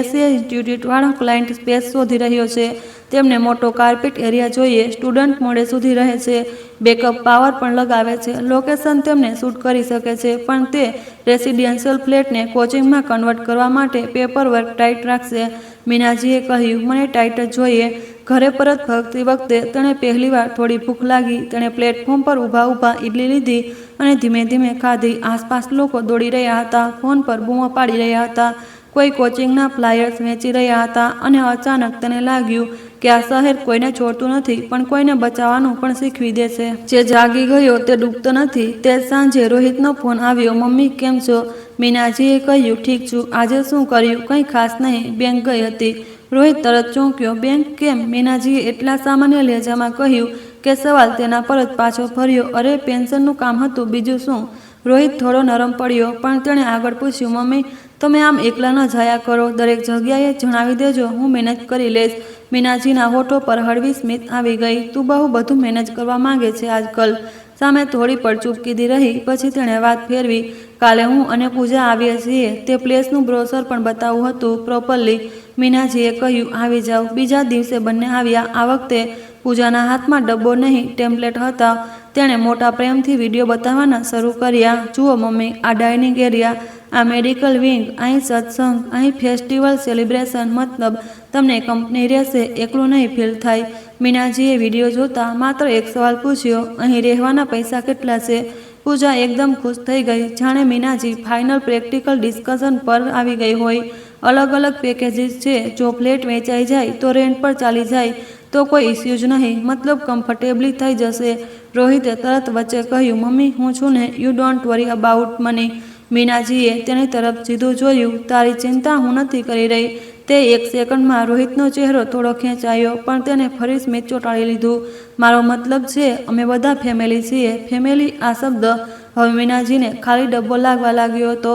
SA ઇન્સ્ટિટ્યૂટવાળો ક્લાયન્ટ સ્પેસ શોધી રહ્યો છે. તેમને મોટો કાર્પેટ એરિયા જોઈએ, સ્ટુડન્ટ મોડે સુધી રહે છે, બેકઅપ પાવર પણ લગાવે છે, લોકેશન તેમને શૂટ કરી શકે છે, પણ તે રેસિડેન્શિયલ ફ્લેટને કોચિંગમાં કન્વર્ટ કરવા માટે પેપરવર્ક ટાઈટ રાખશે. મીનાજીએ કહ્યું, મને ટાઈટ જ જોઈએ. ઘરે પરત ફરતી વખતે તેણે પહેલીવાર થોડી ભૂખ લાગી. તેણે પ્લેટફોર્મ પર ઊભા ઇડલી લીધી અને ધીમે ધીમે ખાધી. આસપાસ લોકો દોડી રહ્યા હતા, ફોન પર બૂમો પાડી રહ્યા હતા, કોઈ કોચિંગના ફ્લાયર્સ વેચી રહ્યા હતા અને અચાનક તેને લાગ્યું કે આ શહેર કોઈને છોડતું નથી પણ કોઈને બચાવવાનું પણ શીખવી દે છે. જે જાગી ગયો તે ડૂબતો નથી. તે સાંજે રોહિતનો ફોન આવ્યો, મમ્મી કેમ છો? મીનાજીએ કહ્યું, ઠીક છું. આજે શું કર્યું? કંઈ ખાસ નહીં, બેંક ગઈ હતી. રોહિત તરત ચોંક્યો, બેંક કેમ? મીનાજીએ એટલા સામાન્ય લહેજામાં કહ્યું કે સવાલ તેના પર જ પાછો ફર્યો. અરે પેન્શનનું કામ હતું, બીજું શું? રોહિત થોડો નરમ પડ્યો પણ તેણે આગળ પૂછ્યું, મમ્મી તમે આમ એકલા ન જાયા કરો, દરેક જગ્યાએ જણાવી દેજો, હું મેનેજ કરી લઈશ. મીનાજીના હોઠો પર હળવી સ્મિત આવી ગઈ. તું બહુ બધું મેનેજ કરવા માંગે છે આજકાલ. સામે થોડી પળ ચૂપકીદી રહી, પછી તેણે વાત ફેરવી, કાલે હું અને પૂજા આવીએ છીએ, તે પ્લેસનું બ્રોશર પણ બતાવવું હતું પ્રોપરલી. મીનાજીએ કહ્યું, આવી જાઓ. બીજા દિવસે બંને આવ્યા. આ વખતે પૂજાના હાથમાં ડબ્બો નહીં, ટેમ્પલેટ હતા. તેણે મોટા પ્રેમથી વિડીયો બતાવવાના શરૂ કર્યા. જુઓ મમ્મી, આ ડાઇનિંગ એરિયા, આ મેડિકલ વિંગ, અહીં સત્સંગ, અહીં ફેસ્ટિવલ સેલિબ્રેશન, મતલબ તમને કંપની રહેશે, એકલું નહીં ફીલ થાય. મીનાજીએ વિડીયો જોતા માત્ર એક સવાલ પૂછ્યો, અહીં રહેવાના પૈસા કેટલા છે? પૂજા એકદમ ખુશ થઈ ગઈ, જાણે મીનાજી ફાઇનલ પ્રેક્ટિકલ ડિસ્કશન પર આવી ગઈ હોય. અલગ અલગ પેકેજીસ છે, જો ફ્લેટ વેચાઈ જાય તો રેન્ટ પર ચાલી જાય તો કોઈ ઇસ્યુ જ નહીં, મતલબ કમ્ફર્ટેબલી થઈ જશે. રોહિતે તરત વચ્ચે કહ્યું, મમ્મી હું છું ને, you don't worry about money. મીનાજીએ તેની તરફ સીધું જોયું, તારી ચિંતા હું નથી કરી રહી. તે એક સેકન્ડમાં રોહિતનો ચહેરો થોડો ખેંચાયો પણ તેને ફરી સ્મિત ચોંટાડી લીધું. મારો મતલબ છે અમે બધા ફેમિલી છીએ. ફેમિલી આ શબ્દ હવે મીનાજીને ખાલી ડબ્બો લાગવા લાગ્યો હતો.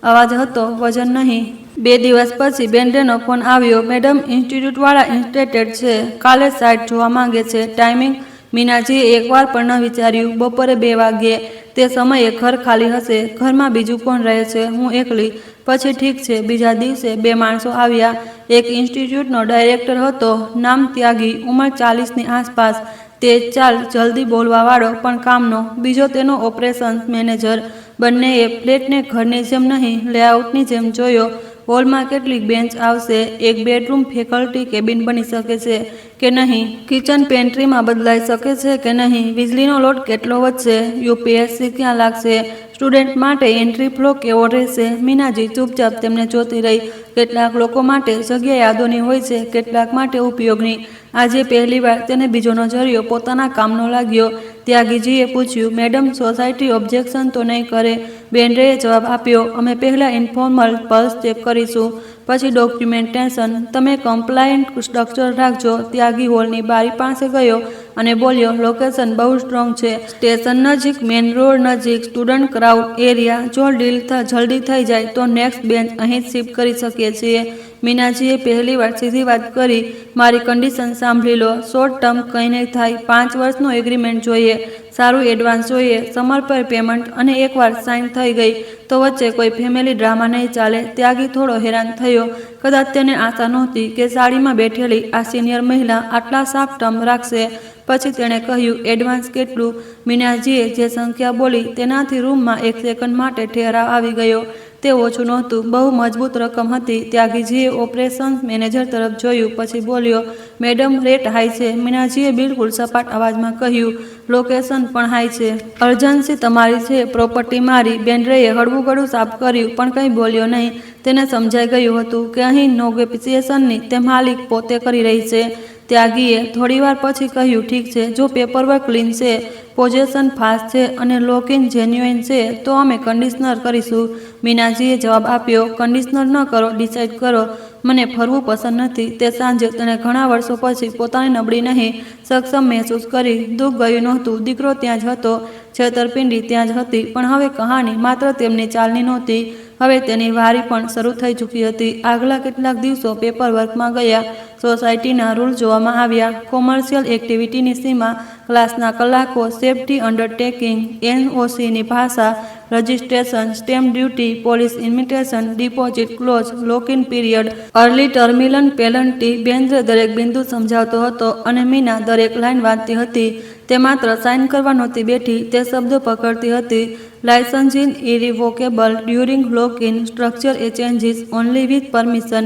અવાજ હતો, વજન નહીં. 2 દિવસ પછી બેન્ડ્રેનો ફોન આવ્યો, મેડમ ઇન્સ્ટિટ્યૂટવાળા ઇન્ટરેસ્ટેડ છે, કાલે સાઇટ જોવા માંગે છે. ટાઈમિંગ? મીનાજીએ એકવાર પણ ન વિચાર્યું. બપોરે 2 વાગ્યે. તે સમયે ઘર ખાલી હશે. ઘરમાં બીજું કોણ રહે છે? હું એકલી. પછી ઠીક છે. બીજા દિવસે 2 માણસો આવ્યા. એક ઇન્સ્ટિટ્યૂટનો ડાયરેક્ટર હતો, નામ ત્યાગી, ઉંમર 40ની આસપાસ, તે ચાલ જલ્દી બોલવાવાળો પણ કામનો. બીજો તેનો ઓપરેશન્સ મેનેજર. બંનેએ ફ્લેટને ઘરની જેમ નહીં, લેઆઉટની જેમ જોયો. હોલમાં કેટલીક બેન્ચ આવશે, એક બેડરૂમ ફેકલ્ટી કેબિન બની શકે છે કે નહીં, કિચન પેન્ટ્રીમાં બદલાઈ શકે છે કે નહીં, વીજળીનો લોડ કેટલો વધશે, યુપીએસસી ક્યાં લાગશે, સ્ટુડન્ટ માટે એન્ટ્રી ફ્લો કેવો રહેશે. મીનાજી ચૂપચાપ તેમને જોતી રહી. કેટલાક લોકો માટે જગ્યા યાદોની હોય છે, કેટલાક માટે ઉપયોગની. આજે પહેલીવાર તેને બીજો નજરિયો પોતાના કામનો લાગ્યો. ત્યાગીજીએ પૂછ્યું, મેડમ સોસાયટી ઓબ્જેક્શન તો નહીં કરે? બેન્ડ્રેએ જવાબ આપ્યો, અમે પહેલાં ઇન્ફોર્મલ પલ્સ ચેક કરીશું, પછી ડોક્યુમેન્ટેશન. તમે કમ્પ્લાયન્ટ સ્ટ્રક્ચર રાખજો. ત્યાગી હોલની બારી પાસે ગયો અને બોલ્યો, લોકેશન બહુ સ્ટ્રોંગ છે, સ્ટેશન નજીક, મેઇન રોડ નજીક, સ્ટુડન્ટ ક્રાઉડ એરિયા. જો ડીલ જલ્દી થઈ જાય તો નેક્સ્ટ બેન્ચ અહીં જ શિફ્ટ કરી શકીએ છીએ. મીનાજીએ પહેલીવાર સીધી વાત કરી, મારી કન્ડિશન સાંભળી લો, શોર્ટ ટર્મ કંઈ નહીં થાય, 5 વર્ષનો એગ્રીમેન્ટ જોઈએ, સારું એડવાન્સ જોઈએ, સમર પર પેમેન્ટ, અને એકવાર સાઇન થઈ ગઈ તો વચ્ચે કોઈ ફેમિલી ડ્રામા નહીં ચાલે. ત્યાગી થોડો હેરાન થયો. કદાચ તેને આશા નહોતી કે સાડીમાં બેઠેલી આ સિનિયર મહિલા આટલા સાફ ટર્મ રાખશે. પછી તેણે કહ્યું, એડવાન્સ કેટલું? મીનાજીએ જે સંખ્યા બોલી તેનાથી રૂમમાં 1 સેકન્ડ માટે ઠેરાવ આવી ગયો. તે ઓછું નહોતું, બહુ મજબૂત રકમ હતી. ત્યાગીજીએ ઓપરેશન્સ મેનેજર તરફ જોયું, પછી બોલ્યો, મેડમ રેટ હાઈ છે. મીનાજીએ બિલકુલ સપાટ અવાજમાં કહ્યું, લોકેશન પણ હાઈ છે. અર્જન્સી તમારી છે, પ્રોપર્ટી મારી. બેન્ડ્રેએ હળવું ગળું સાફ કર્યું પણ કંઈ બોલ્યો નહીં. તેને સમજાઈ ગયું હતું કે અહીં નેગોશિએશનની તે માલિક પોતે કરી રહી છે. ત્યાગીએ થોડીવાર પછી કહ્યું, ઠીક છે, જો પેપરવર્ક ક્લીન છે, પોઝેશન ફાસ્ટ છે અને લોકિન જેન્યુઇન છે તો અમે કન્ડિશનર કરીશું. મીનાજીએ જવાબ આપ્યો, કન્ડિશનર ન કરો, ડિસાઇડ કરો. મને ફરવું પસંદ નથી. તે સાંજે તેણે ઘણા વર્ષો પછી પોતાની નબળી નહીં સક્ષમ મહેસૂસ કરી. દુઃખ ગયું નહોતું, દીકરો ત્યાં જ હતો. છેતરપિંડી ત્યાં જ હતી, પણ હવે કહાની માત્ર તેમની ચાલની નહોતી, હવે તેની વારી પણ શરૂ થઈ ચૂકી હતી. આગલા કેટલાક દિવસો પેપર વર્કમાં ગયા, સોસાયટીના રૂલ જોવામાં આવ્યા, કોમર્શિયલ એક્ટિવિટીની સીમા, ક્લાસના કલાકો, સેફ્ટી અંડરટેકિંગ, એનઓસીની ભાષા, registration, stamp duty, police invitation, deposit clause, lock in period, early terminal penalty. Bendre દરેક બિંદુ સમજાવતો હતો અને મીના દરેક લાઈન વાંચતી હતી. તે માત્ર સાઇન કરવા નહોતી બેઠી, તે શબ્દો પકડતી હતી. Licensing irrevocable during lock in, structure એ changes only with permission,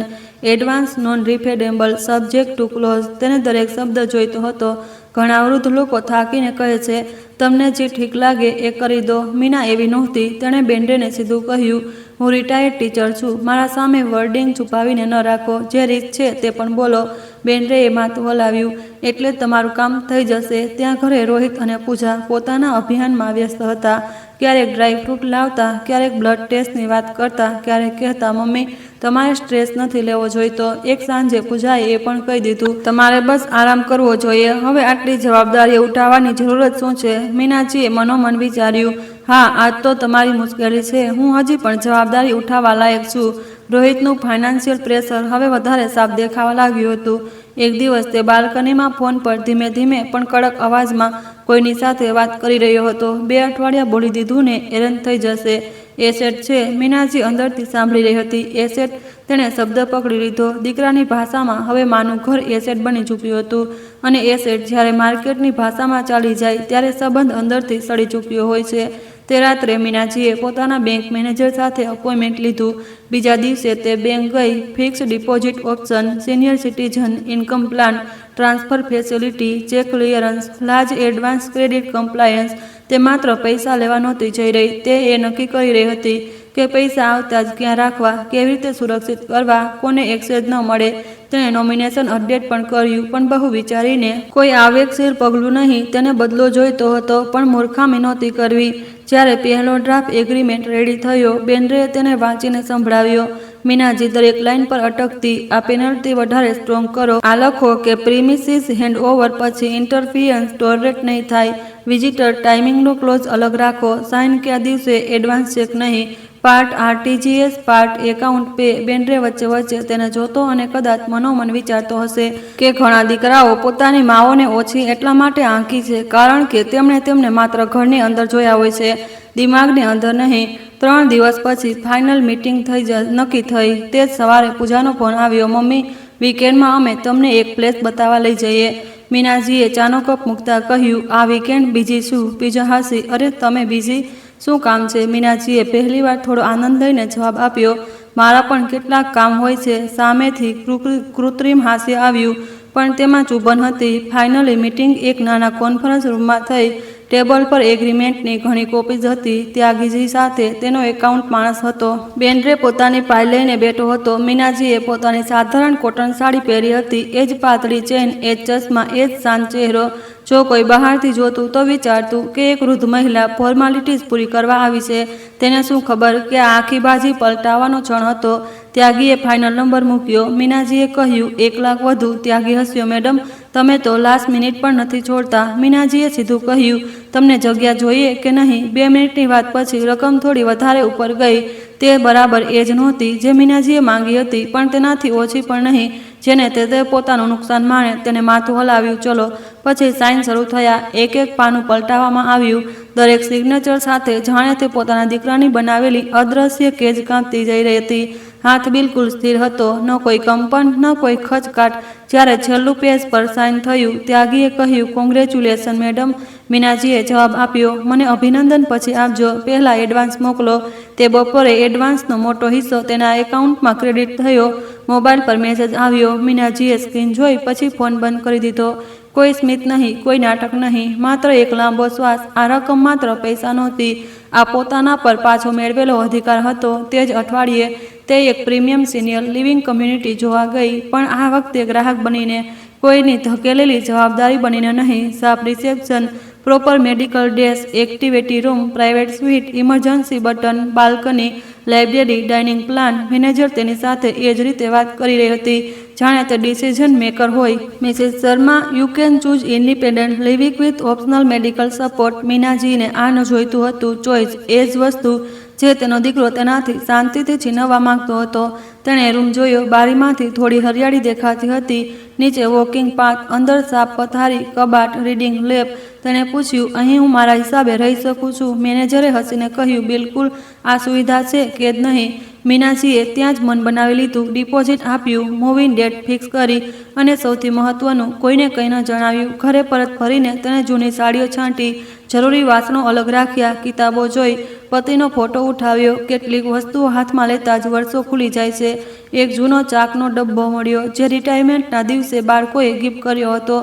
advance non refundable, subject to clause. તેને દરેક શબ્દ જોઈતો હતો. ઘણા વૃદ્ધ લોકો થાકીને કહે છે, તમને જે ઠીક લાગે એ કરી દો. મીના એવી નહોતી. તેણે બેન્ડ્રેને સીધું કહ્યું, હું રિટાયર્ડ ટીચર છું. મારા સામે વર્ડિંગ છુપાવીને ન રાખો. જે રીત છે તે પણ બોલો. બેન્ડ્રેએ માથું હલાવ્યું. એટલે તમારું કામ થઈ જશે. ત્યાં ઘરે રોહિત અને પૂજા પોતાના અભિયાનમાં વ્યસ્ત હતા. ક્યારેક ડ્રાય ફ્રૂટ લાવતા, ક્યારેક બ્લડ ટેસ્ટની વાત કરતા, ક્યારેક કહેતા, મમ્મી તમારે સ્ટ્રેસ નથી લેવો જોઈતો. એક સાંજે પૂજાએ એ પણ કહી દીધું, તમારે બસ આરામ કરવો જોઈએ. હવે આટલી જવાબદારી ઉઠાવવાની જરૂરત શું છે? મીનાજીએ મનોમન વિચાર્યું, હા, આજ તો તમારી મુશ્કેલી છે. હું હજી પણ જવાબદારી ઉઠાવવા લાયક છું. રોહિતનું ફાઇનાન્શિયલ પ્રેશર હવે વધારે સાફ દેખાવા લાગ્યું હતું. એક દિવસ તે બાલ્કનીમાં ફોન પર ધીમે ધીમે પણ કડક અવાજમાં કોઈની સાથે વાત કરી રહ્યો હતો. 2 અઠવાડિયા બોલી દીધું ને, હેરાન થઈ જશે. એસેટ છે, મીનાજી અંદરથી સાંભળી રહી હતી. એસેટ? તેણે શબ્દ પકડી લીધો. દીકરાની ભાષામાં હવે માનું ઘર એસેટ બની ચૂક્યું હતું. અને એસેટ જ્યારે માર્કેટની ભાષામાં ચાલી જાય ત્યારે સંબંધ અંદરથી સડી ચૂક્યો હોય છે. તે રાત્રે મીનાજીએ પોતાના બેંક મેનેજર સાથે અપોઇન્ટમેન્ટ લીધું. બીજા દિવસે તે બેંક ગઈ. Fixed deposit option, senior citizen income plan, transfer facility, check clearance, large advance credit compliance. તે માત્ર પૈસા લેવા નહોતી જઈ રહી, તે એ નક્કી કરી રહી હતી કે પૈસા આવતા જ ક્યાં રાખવા, કેવી રીતે સુરક્ષિત કરવા, કોને એક્સેસ ન મળે. તેણે નોમિનેશન અપડેટ પણ કર્યું, પણ બહુ વિચારીને. કોઈ આવેગશીલ પગલું નહીં. તેને બદલો જોઈતો હતો, પણ મૂર્ખામી નહોતી કરવી. જ્યારે પહેલો ડ્રાફ્ટ એગ્રીમેન્ટ રેડી થયો, બેન્ડ્રેએ તેને વાંચીને સંભળાવ્યો. મીનાજી દરેક લાઈન પર અટકતી. આ પેનલ્ટી વધારે સ્ટ્રોંગ કરો. આ લખો કે પ્રીમિસિસ હેન્ડઓવર પછી ઇન્ટરફિયરન્સ ટોલરેટ નહીં થાય. વિઝિટર ટાઈમિંગનો ક્લોઝ અલગ રાખો. સાઇન કયા દિવસે, એડવાન્સ ચેક નહીં. Part RTGS, part account pay. Bendre વચ્ચે વચ્ચે તેને જોતો અને કદાચ મનોમન વિચારતો હશે કે ઘણા દીકરાઓ પોતાની માઓને ઓછી એટલા માટે આંકી છે કારણ કે તેમણે તેમને માત્ર ઘરની અંદર જોયા હોય છે, દિમાગની અંદર નહીં. 3 દિવસ પછી ફાઇનલ મીટિંગ નક્કી થઈ. તે જ સવારે પૂજાનો ફોન આવ્યો, મમ્મી વીકેન્ડમાં અમે તમને એક પ્લેસ બતાવવા લઈ જઈએ. મીનાજીએ ચાનો કપ મૂકતા કહ્યું, આ વીકેન્ડ બીજી શું? પૂજા હસી, અરે તમે બીજી શું કામ છે? મીનાજીએ પહેલીવાર થોડો આનંદ લઈને જવાબ આપ્યો, મારા પણ કેટલાક કામ હોય છે. સામેથી કૃત્રિમ હાસ્ય આવ્યું, પણ તેમાં ચુંબન હતી. ફાઇનલી મીટિંગ એક નાના કોન્ફરન્સ રૂમમાં થઈ. ટેબલ પર એગ્રીમેન્ટની ઘણી કોપીઝ હતી. ત્યાગીજી સાથે તેનો એકાઉન્ટ માણસ હતો. બેન્ડ્રે પોતાની ફાઇલ લઈને બેઠો હતો. મીનાજીએ પોતાની સાધારણ કોટન સાડી પહેરી હતી. એ જ પાતળી ચેન, એ જ ચશ્મા, એ જ શાંત ચહેરો. જો કોઈ બહારથી જોતું તો વિચારતું કે એક વૃદ્ધ મહિલા ફોર્માલિટીઝ પૂરી કરવા આવી છે. તેને શું ખબર કે આ આખી બાજી પલટાવવાનો ક્ષણ હતો. ત્યાગીએ ફાઇનલ નંબર મૂક્યો. મીનાજીએ કહ્યું, 1 લાખ વધુ. ત્યાગી હસ્યો, મેડમ તમે તો લાસ્ટ મિનિટ પણ નથી છોડતા. મીનાજીએ સીધું કહ્યું, તમને જગ્યા જોઈએ કે નહીં? 2 મિનિટની વાત પછી રકમ થોડી વધારે ઉપર ગઈ. તે બરાબર એ જ નહોતી જે મીનાજીએ માંગી હતી, પણ તેનાથી ઓછી પણ નહીં. જેને તે પોતાનું નુકસાન માણે. તેને માથું હલાવ્યું. ચલો. પછી સાઇન શરૂ થયા. એક એક પાનું પલટાવવામાં આવ્યું. દરેક સિગ્નેચર સાથે જાણે તે પોતાના દીકરાની બનાવેલી અદ્રશ્ય કેજ કાંપતી જઈ રહી હતી. હાથ બિલકુલ સ્થિર હતો. ન કોઈ કંપન, ન કોઈ ખચકાટ. જ્યારે છેલ્લું પેજ પર સાઇન થયું, ત્યાગીએ કહ્યું, કોંગ્રેચ્યુલેશન મેડમ. મીનાજીએ જવાબ આપ્યો, મને અભિનંદન પછી આપજો. પહેલાં એડવાન્સ મોકલો. તે બપોરે એડવાન્સનો મોટો હિસ્સો તેના એકાઉન્ટમાં ક્રેડિટ થયો. મોબાઈલ પર મેસેજ આવ્યો. મીનાજીએ સ્ક્રીન જોઈ, પછી ફોન બંધ કરી દીધો. કોઈ સ્મિત નહીં, કોઈ નાટક નહીં, માત્ર એક લાંબો શ્વાસ. આ રકમ માત્ર પૈસા નહોતી, આ પોતાના પર પાછો મેળવેલો અધિકાર હતો. તે જ અઠવાડિયે તે એક પ્રીમિયમ સિનિયર લિવિંગ કમ્યુનિટી જોવા ગઈ, પણ આ વખતે ગ્રાહક બનીને, કોઈની ધકેલેલી જવાબદારી બનીને નહીં. સાફ reception, proper medical desk, activity room, private sweet, emergency button, balcony, library, dining plan. Manager તેની સાથે એ જ રીતે વાત કરી રહી હતી જાણે તે ડિસિઝન મેકર હોય. Mrs Sharma, you can choose independent living with optional medical support. મીનાજીને આ ન જોઈતું હતું. ચોઇસ એ જ વસ્તુ જે તેનો દીકરો તેનાથી શાંતિથી છીનવવા માંગતો હતો. તેણે રૂમ જોયો. બારીમાંથી થોડી હરિયાળી દેખાતી હતી. નીચે વોકિંગ પાથ, અંદર સાફ પથારી, કબાટ, રીડિંગ લેબ. તેણે પૂછ્યું, અહીં હું મારા હિસાબે રહી શકું છું? મેનેજરે હસીને કહ્યું, બિલકુલ. આ સુવિધા છે કે જ નહીં. મીનાજીએ ત્યાં જ મન બનાવી લીધું. ડિપોઝિટ આપ્યું, મૂવિંગ ડેટ ફિક્સ કરી અને સૌથી મહત્વનું, કોઈને કંઈ ન જણાવ્યું. ઘરે પરત ફરીને તેણે જૂની સાડીઓ છાંટી, જરૂરી વાસણો અલગ રાખ્યા, કિતાબો જોઈ, પતિનો ફોટો ઉઠાવ્યો. કેટલીક વસ્તુઓ હાથમાં લેતા જ વર્ષો ખુલી જાય છે. એક જૂનો ચાકનો ડબ્બો મળ્યો જે રિટાયરમેન્ટના દિવસે બાળકોએ ગિફ્ટ કર્યો હતો.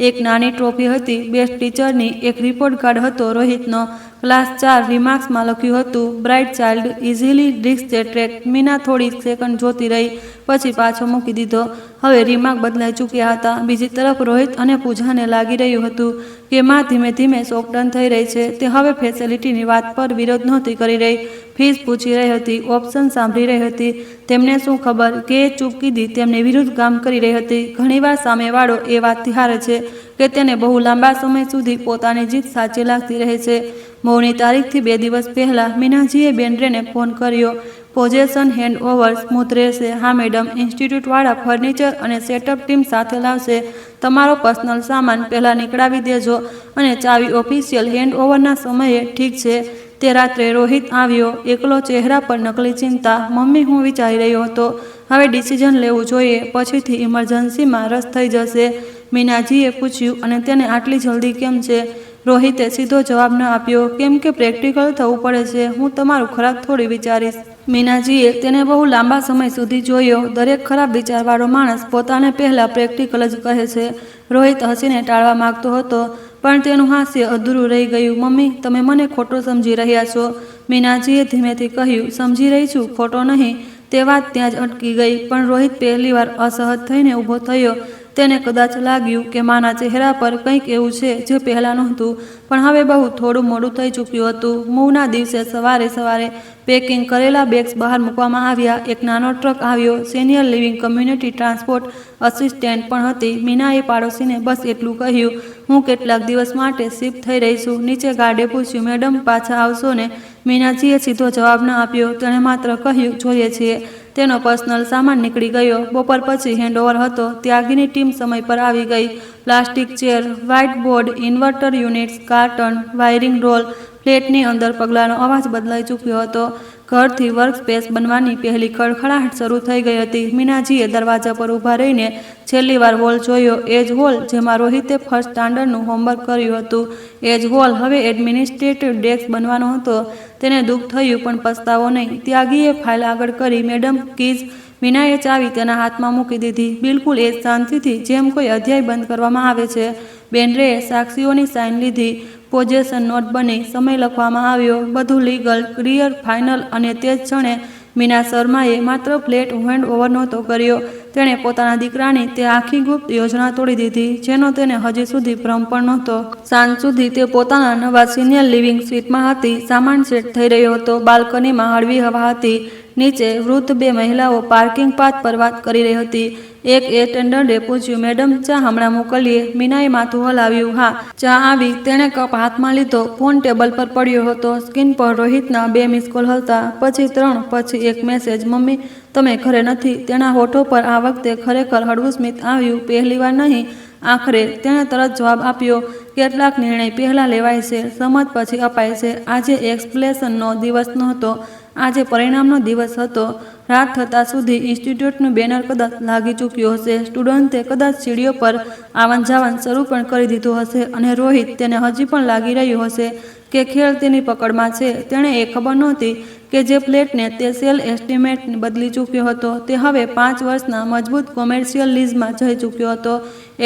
એક નાની ટ્રોફી હતી બેસ્ટ ટીચરની. એક રિપોર્ટ કાર્ડ હતો રોહિતનો. ક્લાસ 4 રિમાર્ક્સમાં લખ્યું હતું, બ્રાઇટ ચાઇલ્ડ, ઇઝીલી ડિસ્ટ્રેક્ટેડ. મીના થોડી સેકન્ડ જોતી રહી, પછી પાછો મૂકી દીધો. હવે રિમાર્ક બદલાઈ ચૂક્યા હતા. બીજી તરફ રોહિત અને પૂજાને લાગી રહ્યું હતું કે માં ધીમે ધીમે સોફ્ટન થઈ રહી છે. તે હવે ફેસિલિટીની વાત પર વિરોધ નહોતી કરી રહી. ફીસ પૂછી રહી હતી, ઓપ્શન સાંભળી રહી હતી. તેમને શું ખબર કે એ ચૂપકીદી તેમની વિરુદ્ધ કામ કરી રહી હતી. ઘણીવાર સામેવાળો એ વાતથી હારે છે કે તેને બહુ લાંબા સમય સુધી પોતાની જીત સાચી લાગતી રહે છે. મોવની તારીખથી 2 દિવસ પહેલાં મીનાજીએ બેન્ડ્રેને ફોન કર્યો. પોઝેશન હેન્ડઓવર સ્મૂથ રહેશે. હા મેડમ, ઇન્સ્ટિટ્યૂટવાળા ફર્નિચર અને સેટઅપ ટીમ સાથે લાવશે. તમારો પર્સનલ સામાન પહેલાં નીકળાવી દેજો અને ચાવી ઓફિશિયલ હેન્ડઓવરના સમયે. ઠીક છે. તે રાત્રે રોહિત આવ્યો, એકલો, ચહેરા પર નકલી ચિંતા. મમ્મી, હું વિચારી રહ્યો હતો, હવે ડિસિઝન લેવું જોઈએ, પછીથી ઇમરજન્સીમાં રસ થઈ જશે. મીનાજીએ પૂછ્યું, અને તેને આટલી જલ્દી કેમ છે? રોહિતે સીધો જવાબ ન આપ્યો, કેમ કે પ્રેક્ટિકલ થવું પડે છે. હું તમારું ખરાબ થોડી વિચારીશ. મીનાજીએ તેને બહુ લાંબા સમય સુધી જોયો. દરેક ખરાબ વિચારવાળો માણસ પોતાને પહેલાં પ્રેક્ટિકલ જ કહે છે. રોહિત હસીને ટાળવા માંગતો હતો, પણ તેનું હાસ્ય અધૂરું રહી ગયું. મમ્મી, તમે મને ખોટો સમજી રહ્યા છો. મીનાજીએ ધીમેથી કહ્યું, સમજી રહી છું, ખોટો નહીં. તે વાત ત્યાં જ અટકી ગઈ. પણ રોહિત પહેલીવાર અસહજ થઈને ઊભો થયો. તેને કદાચ લાગ્યું કે માના ચહેરા પર કંઈક એવું છે જે પહેલાં નહોતું, પણ હવે બહુ થોડું મોડું થઈ ચૂક્યું હતું. મૂવના દિવસે સવારે પેકિંગ કરેલા બેગ્સ બહાર મૂકવામાં આવ્યા. એક નાનો ટ્રક આવ્યો. Senior living community transport assistant પણ હતી. મીનાએ પાડોશીને બસ એટલું કહ્યું, હું કેટલાક દિવસ માટે શિફ્ટ થઈ રહી છું. નીચે ગાર્ડે પૂછ્યું, મેડમ પાછા આવશો ને? મીનાજીએ સીધો જવાબ ન આપ્યો. તેણે માત્ર કહ્યું, જોઈએ છીએ. તેનો પર્સનલ સામાન નીકળી ગયો. બપોર પછી હેન્ડઓવર હતો. ત્યાગીની ટીમ સમય પર આવી ગઈ. Plastic chair, white board, inverter units, carton, wiring roll. ફ્લેટની અંદર પગલાંનો અવાજ બદલાઈ ચૂક્યો હતો. ઘરથી વર્ક સ્પેસ બનવાની પહેલી ખડખડાહટ શરૂ થઈ ગઈ હતી. મીનાજીએ દરવાજા પર ઊભા રહીને છેલ્લી વાર હોલ જોયો. એ જ હોલ જેમાં રોહિતે ફર્સ્ટ સ્ટાન્ડર્ડનું હોમવર્ક કર્યું હતું. એ જ હોલ હવે એડમિનિસ્ટ્રેટિવ ડેસ્ક બનવાનો હતો. તેને દુઃખ થયું, પણ પસ્તાવો નહીં. ત્યાગીએ ફાઇલ આગળ કરી. Madam, keys. મીનાએ ચાવી તેના હાથમાં મૂકી દીધી. બિલકુલ એ જ શાંતિથી જેમ કોઈ અધ્યાય બંધ કરવામાં આવે છે. બેન્ડ્રેએ સાક્ષીઓની સાઇન લીધી. પોઝેશન નોટ બની. સમય લખવામાં આવ્યો. બધું લીગલ, ક્લિયર, ફાઇનલ. અને તે જ ક્ષણે મીના શર્માએ માત્ર ફ્લેટ હેન્ડઓવર નહોતો કર્યો, તેણે પોતાના દીકરાની તે આખી ગુપ્ત યોજના તોડી દીધી જેનો તેને હજી સુધી ભ્રમ પણ નહોતો. સાંજ સુધી તે પોતાના નવા સિનિયર લિવિંગ સ્વીટમાં હતી. સામાન સેટ થઈ રહ્યો હતો. બાલ્કનીમાં હળવી હવા હતી. નીચે વૃદ્ધ 2 મહિલાઓ પાર્કિંગ પાથ પર વાત કરી રહી હતી. એક એટેન્ડન્ટે પૂછ્યું, મેડમ, ચા હમણાં મોકલીએ? મીનાએ માથું હલાવ્યું. હા. ચા આવી. તેણે કપ હાથમાં લીધો. ફોન ટેબલ પર પડ્યો હતો. સ્ક્રીન પર રોહિતના 2 મિસ કોલ હતા, પછી 3, પછી એક મેસેજ, મમ્મી, તમે ઘરે નથી. તેના હોઠો પર આ વખતે ખરેખર હળવું સ્મિત આવ્યું. પહેલીવાર નહીં, આખરે. તેણે તરત જવાબ આપ્યો, કેટલાક નિર્ણય પહેલાં લેવાય છે, સમજ પછી અપાય છે. આજે એક્સપ્લેશનનો દિવસ નહોતો, આજે પરિણામનો દિવસ હતો. રાત થતાં સુધી ઇન્સ્ટિટ્યૂટનું બેનર કદાચ લાગી ચૂક્યું હશે. સ્ટુડન્ટે કદાચ સીડીઓ પર આવન જાવન શરૂ પણ કરી દીધું હશે. અને રોહિત, તેને હજી પણ લાગી રહ્યું હશે કે ખેલ તેની પકડમાં છે. તેણે એ ખબર નહોતી કે જે ફ્લેટને તે સેલ એસ્ટિમેટ બદલી ચૂક્યો હતો તે હવે 5 વર્ષના મજબૂત કોમર્શિયલ લીઝમાં જઈ ચૂક્યો હતો.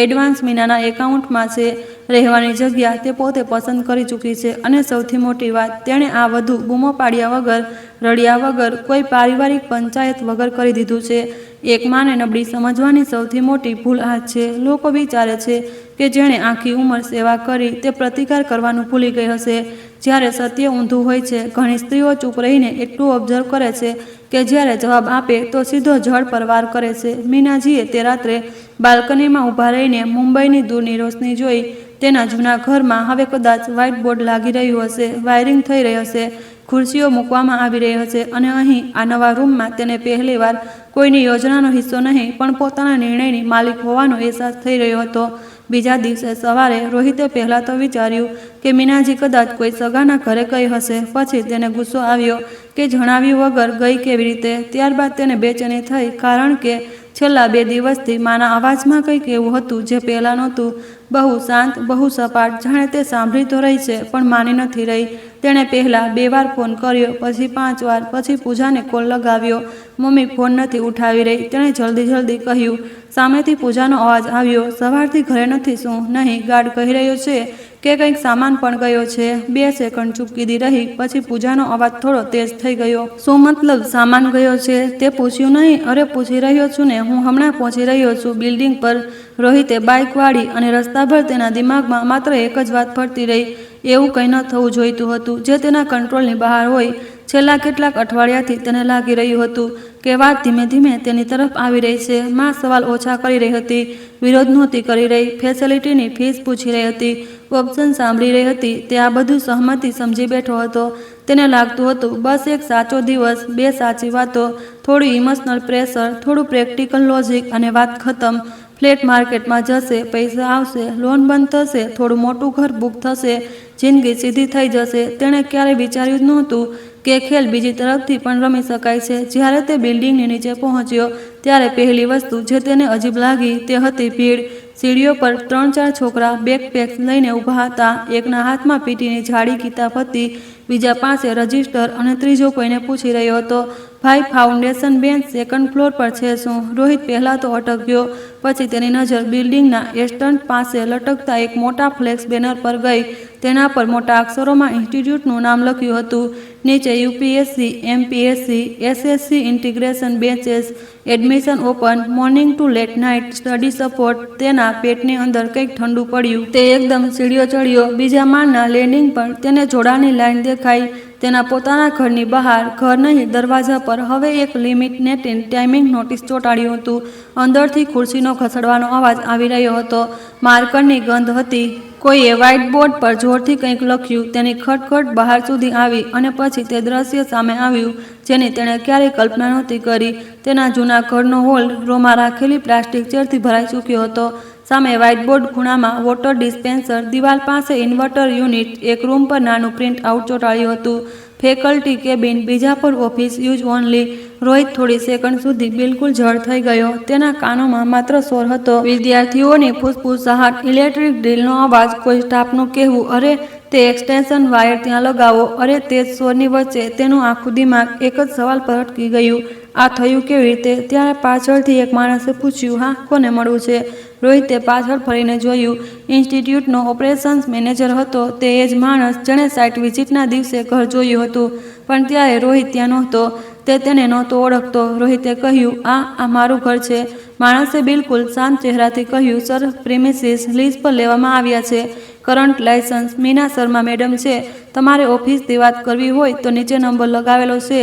એડવાન્સ મીનાના એકાઉન્ટમાં છે. રહેવાની જગ્યા તે પોતે પસંદ કરી ચૂકી છે. અને સૌથી મોટી વાત, તેણે આ વધુ બૂમો પાડ્યા વગર, રડ્યા વગર, કોઈ પારિવારિક પંચાયત વગર કરી દીધું છે. એક માને નબળી સમજવાની સૌથી મોટી ભૂલ આ છે. લોકો વિચારે છે કે જેણે આખી ઉંમર સેવા કરી તે પ્રતિકાર કરવાનું ભૂલી ગઈ હશે, જ્યારે સત્ય ઊંધું હોય છે. ઘણી સ્ત્રીઓ ચૂપ રહીને એટલું ઓબ્ઝર્વ કરે છે કે જ્યારે જવાબ આપે તો સીધો જળ પર વાર કરે છે. મીનાજીએ તે રાત્રે બાલ્કનીમાં ઊભા રહીને મુંબઈની દૂરની રોશની જોઈ. તેના જૂના ઘરમાં હવે કદાચ વ્હાઇટ બોર્ડ લાગી રહ્યું હશે, વાયરિંગ થઈ રહી હશે, ખુરશીઓ મૂકવામાં આવી રહી હશે અને અહીં આ નવા રૂમમાં તેને પહેલીવાર કોઈની યોજનાનો હિસ્સો નહીં પણ પોતાના નિર્ણયની માલિક હોવાનો અહેસાસ થઈ રહ્યો હતો. બીજા દિવસે સવારે રોહિતે પહેલાં તો વિચાર્યું કે મીનાજી કદાચ કોઈ સગાના ઘરે ગઈ હશે. પછી તેને ગુસ્સો આવ્યો કે જણાવ્યું વગર ગઈ કેવી રીતે. ત્યારબાદ તેને બેચેની થઈ, કારણ કે છેલ્લા 2 દિવસથી માના અવાજમાં કંઈક એવું હતું જે પહેલાં નહોતું. બહુ શાંત, બહુ સપાટ, જાણે તે સાંભળી તો રહી છે પણ માની નથી રહી. તેણે પહેલાં 2 વાર ફોન કર્યો, પછી 5 વાર, પછી પૂજાને કોલ લગાવ્યો. મમ્મી ફોન નથી ઉઠાવી રહી. તેણે જલ્દી કહ્યું. સામેથી પૂજાનો અવાજ આવ્યો, સવારથી ઘરે નથી શું? નહીં, ગાર્ડ કહી રહ્યો છે કે કંઈક સામાન પણ ગયો છે. 2 સેકન્ડ ચૂપકીદી રહી, પછી પૂજાનો અવાજ થોડો તેજ થઈ ગયો. શું મતલબ સામાન ગયો છે? તે પૂછ્યું. નહીં, અરે પૂછી રહ્યો છું ને, હું હમણાં પહોંચી રહ્યો છું બિલ્ડિંગ પર. રોહિતે બાઇક વાળી અને રસ્તાભર તેના દિમાગમાં માત્ર એક જ વાત ફરતી રહી. એવું કંઈ ન થવું જોઈતું હતું જે તેના કંટ્રોલની બહાર હોય. છેલ્લા કેટલાક અઠવાડિયાથી તેને લાગી રહ્યું હતું કે વાત ધીમે ધીમે તેની તરફ આવી રહી છે. માં સવાલ ઓછા કરી રહી હતી, વિરોધ નહોતી કરી રહી, ફેસિલિટીની ફીસ પૂછી રહી હતી, ઓપ્શન સાંભળી રહી હતી. તે આ બધું સહમતિ સમજી બેઠો હતો. તેને લાગતું હતું બસ એક સાચો દિવસ, 2 સાચી વાતો, થોડું ઇમોશનલ પ્રેશર, થોડું પ્રેક્ટિકલ લોજિક અને વાત ખતમ. ફ્લેટ માર્કેટમાં જશે, પૈસા આવશે, લોન બંધ થશે, થોડું મોટું ઘર બુક થશે, જિંદગી સીધી થઈ જશે. તેણે ક્યારેય વિચાર્યું જ નહોતું કે ખેલ બીજી તરફથી પણ રમી શકાય છે. જ્યારે તે બિલ્ડિંગની નીચે પહોંચ્યો ત્યારે પહેલી વસ્તુ જે તેને અજીબ લાગી તે હતી ભીડ. સીડીઓ પર 3-4 છોકરા બેકપેક્સ લઈને ઊભા હતા. એકના હાથમાં પીટીની જાડી કિતાબ હતી, બીજા પાસે રજિસ્ટર અને ત્રીજો કોઈને પૂછી રહ્યો હતો. ભાઈ, ફાઉન્ડેશન બેન્ચ સેકન્ડ ફ્લોર પર છે શું? રોહિત પહેલાં તો અટક્યો, પછી તેની નજર બિલ્ડિંગના એસ્ટન્ટ પાસે લટકતા એક મોટા ફ્લેક્સ બેનર પર ગઈ. તેના પર મોટા અક્ષરોમાં ઇન્સ્ટિટ્યૂટનું નામ લખ્યું હતું. નીચે UPSC, MPSC, SSC integration batches, admission open, morning to late night, study support. તેના પેટની અંદર કંઈક ઠંડુ પડ્યું. તે એકદમ સીડીઓ ચડ્યો. બીજા માળના લેન્ડિંગ પર તેને જોડાની લાઈન દેખાઈ. તેના પોતાના ઘરની બહાર, ઘર નહીં દરવાજા પર હવે એક લિમિટેડ ટાઈમિંગ નોટિસ ચોંટાડ્યું હતું. અંદરથી ખુરશીનો ઘસડવાનો અવાજ આવી રહ્યો હતો. માર્કરની ગંધ હતી. કોઈએ વ્હાઇટ બોર્ડ પર જોરથી કંઈક લખ્યું. તેની ખટખટ બહાર સુધી આવી અને પછી તે દ્રશ્ય સામે આવ્યું જેની તેણે ક્યારેય કલ્પના નહોતી કરી. તેના જૂના ઘરનો હોલ રોમાં રાખેલી પ્લાસ્ટિક ચેરથી ભરાઈ ચૂક્યો હતો. સામે વ્હાઇટબોર્ડ ખૂણામાં વોટર ડિસ્પેન્સર, દિવાલ પાસે ઇન્વર્ટર યુનિટ, એક રૂમ પર નાનું પ્રિન્ટ આઉટ ચોંટાડ્યું હતું. ફેકલ્ટી કેબિન, બીજા પર ઓફિસ યુઝ ઓનલી. રોહિત થોડી સેકન્ડ સુધી બિલકુલ જડ થઈ ગયો. તેના કાનોમાં માત્ર શોર હતો. વિદ્યાર્થીઓની ફૂસફૂસાહટ, ઇલેક્ટ્રિક ડ્રીલનો અવાજ, કોઈ સ્ટાફનું કહેવું, અરે તે એક્સટેન્શન વાયર ત્યાં લગાવો. અરે તે જ શોરની વચ્ચે તેનું આખું દિમાગ એક જ સવાલ પર અટકી ગયું. આ થયું કેવી રીતે? ત્યારે પાછળથી એક માણસે પૂછ્યું, હા, કોને મળવું છે? રોહિતે પાછળ ફરીને જોયું. ઇન્સ્ટિટ્યૂટનો ઓપરેશન્સ મેનેજર હતો. તે એ જ માણસ જેણે સાઇટ વિઝિટના દિવસે ઘર જોયું હતું. પણ ત્યારે રોહિત ત્યાં નહોતો. તે તેને નહોતો ઓળખતો. રોહિતે કહ્યું, આ મારું ઘર છે. માણસે બિલકુલ શાંત ચહેરાથી કહ્યું, સર, પ્રિમિસીસ લીઝ પર લેવામાં આવ્યા છે. Current licence Meena Sharma madam છે. તમારે ઓફિસથી વાત કરવી હોય તો નીચે નંબર લગાવેલો છે.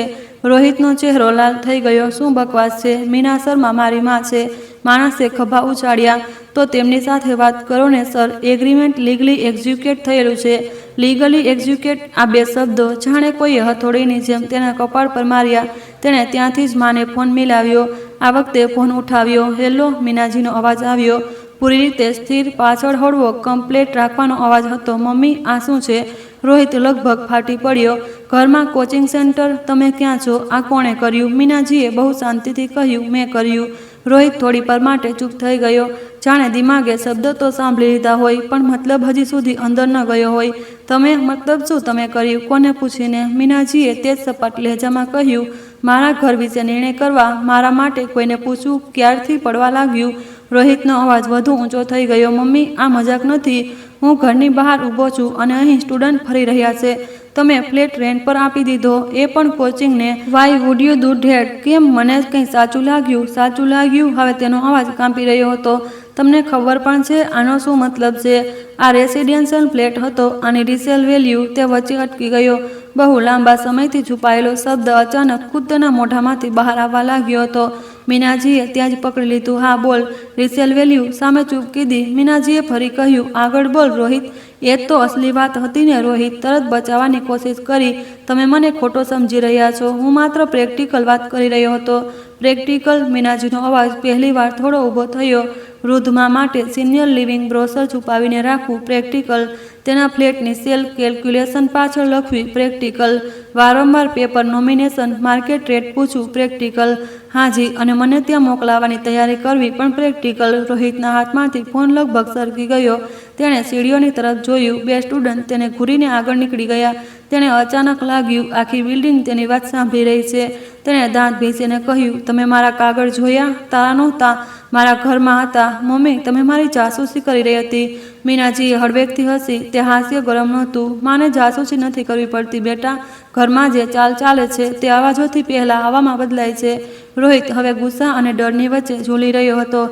રોહિતનો ચહેરો લાલ થઈ ગયો. શું બકવાસ છે? મીના શર્મા મારી માં છે. માણસે ખભા ઉછાળ્યા. તો તેમની સાથે વાત કરો ને સર. એગ્રીમેન્ટ લીગલી એક્ઝિક્યુટ થયેલું છે. લીગલી એક્ઝિક્યુટ, આ 2 શબ્દો જાણે કોઈએ હથોડીની જેમ તેના કપાળ પર માર્યા. તેણે ત્યાંથી જ માને ફોન મિલાવ્યો. આ વખતે ફોન ઉઠાવ્યો. હેલો, મીનાજીનો અવાજ આવ્યો. પૂરી રીતે સ્થિર, પાછળ હળવો કમ્પ્લેટ રાખવાનો અવાજ હતો. મમ્મી, આ શું છે? રોહિત લગભગ ફાટી પડ્યો. ઘરમાં કોચિંગ સેન્ટર? તમે ક્યાં છો? આ કોણે કર્યું? મીનાજીએ બહુ શાંતિથી કહ્યું, મેં કર્યું. રોહિત થોડી પર માટે ચૂપ થઈ ગયો. જાણે દિમાગે શબ્દ તો સાંભળી લીધા હોય પણ મતલબ હજી સુધી અંદર ન ગયો હોય. તમે? મતલબ શું તમે કર્યું? કોને પૂછીને? મીનાજીએ તેજ સપાટ લહેજામાં કહ્યું, મારા ઘર વિશે નિર્ણય કરવા મારા માટે કોઈને પૂછવું ક્યારથી પડવા લાગ્યું? રોહિતનો અવાજ વધુ ઊંચો થઈ ગયો. મમ્મી, આ મજાક નથી. હું ઘરની બહાર ઊભો છું અને અહીં સ્ટુડન્ટ ફરી રહ્યા છે. તમે ફ્લેટ રેન્ટ પર આપી દીધો, એ પણ કોચિંગને. Why would you do that? કેમ? મને કંઈ સાચું લાગ્યું? સાચું લાગ્યું? હવે તેનો અવાજ કાંપી રહ્યો હતો. તમને ખબર પણ છે આનો શું મતલબ છે? આ રેસિડેન્શિયલ ફ્લેટ હતો, આની રિસેલ વેલ્યુ. તે વચ્ચે અટકી ગયો. બહુ લાંબા સમયથી છુપાયેલો શબ્દ અચાનક ખુદ તેના મોઢામાંથી બહાર આવવા લાગ્યો હતો. મીનાજીએ ત્યાં જ પકડી લીધું. હા બોલ. રિસેલ વેલ્યુ સામે ચૂપ કીધી. મીનાજીએ ફરી કહ્યું, આગળ બોલ રોહિત. એ તો અસલી વાત હતી ને રોહિત. તરત બચાવવાની કોશિશ કરી. તમે મને ખોટો સમજી રહ્યા છો. હું માત્ર પ્રેક્ટિકલ વાત કરી રહ્યો હતો. પ્રેક્ટિકલ? મીનાજીનો અવાજ પહેલીવાર થોડો ઊભો થયો. વૃદ્ધમાં માટે સિનિયર લિવિંગ બ્રોશર છુપાવીને રાખવું પ્રેક્ટિકલ. તેના ફ્લેટની સેલ કેલ્ક્યુલેશન પાછળ લખવી પ્રેક્ટિકલ. વારંવાર પેપર નોમિનેશન, માર્કેટ રેટ પૂછવું પ્રેક્ટિકલ. હાજી, અને મને ત્યાં મોકલાવવાની તૈયારી કરવી પણ પ્રેક્ટિકલ. રોહિતના હાથમાંથી ફોન લગભગ સરકી ગયો. તેણે સીડીઓની તરફ જોયું. બે સ્ટુડન્ટ તેને ઘૂરીને આગળ નીકળી ગયા. તેણે અચાનક લાગ્યું આખી બિલ્ડિંગ તેની વાત સાંભળી રહી છે. તેણે દાંત ભીંસીને કહ્યું, તમે મારા કાગળ જોયા? તારા નહોતા, મારા ઘરમાં હતા. મમ્મી, તમે મારી જાસૂસી કરી રહી હતી. મીનાજીએ હળવેકથી હસી. તે હાસ્ય ગરમ નહોતું. માને જાસૂસી નથી કરવી પડતી બેટા. ઘરમાં જે ચાલ ચાલે છે તે અવાજોથી પહેલાં હવામાં બદલાય છે. રોહિત હવે ગુસ્સા અને ડરની વચ્ચે ઝૂલી રહ્યો હતો.